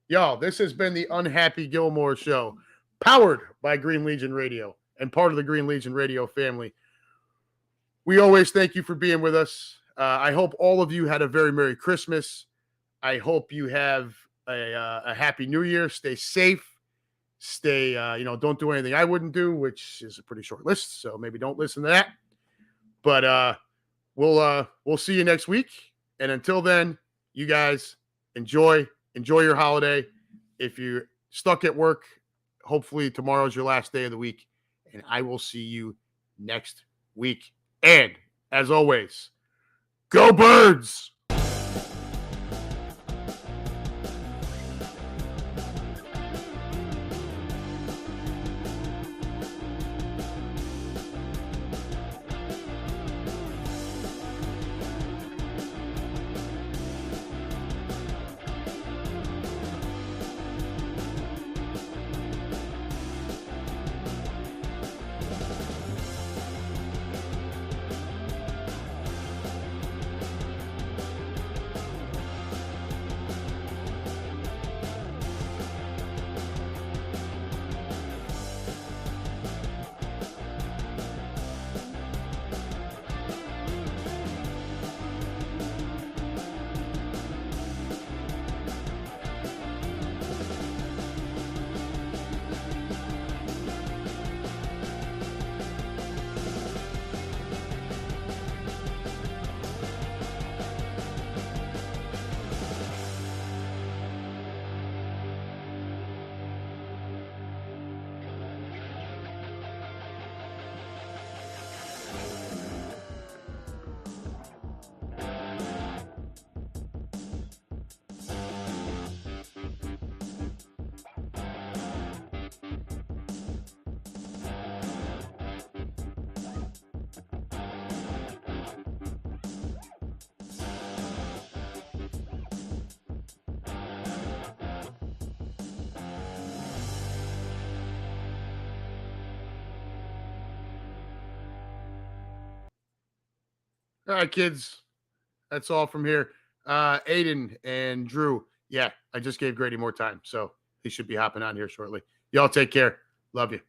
y'all, this has been the Unhappy Gilmore Show, powered by Green Legion Radio and part of the Green Legion Radio family. We always thank you for being with us. I hope all of you had a very Merry Christmas. I hope you have a Happy New Year. Stay safe. Stay, don't do anything I wouldn't do, which is a pretty short list, so maybe don't listen to that. But we'll see you next week. And until then, you guys enjoy your holiday. If you're stuck at work, hopefully tomorrow's your last day of the week, and I will see you next week. And as always, go Birds! All right, kids. That's all from here. Aiden and Drew. Yeah, I just gave Grady more time, so he should be hopping on here shortly. Y'all take care. Love you.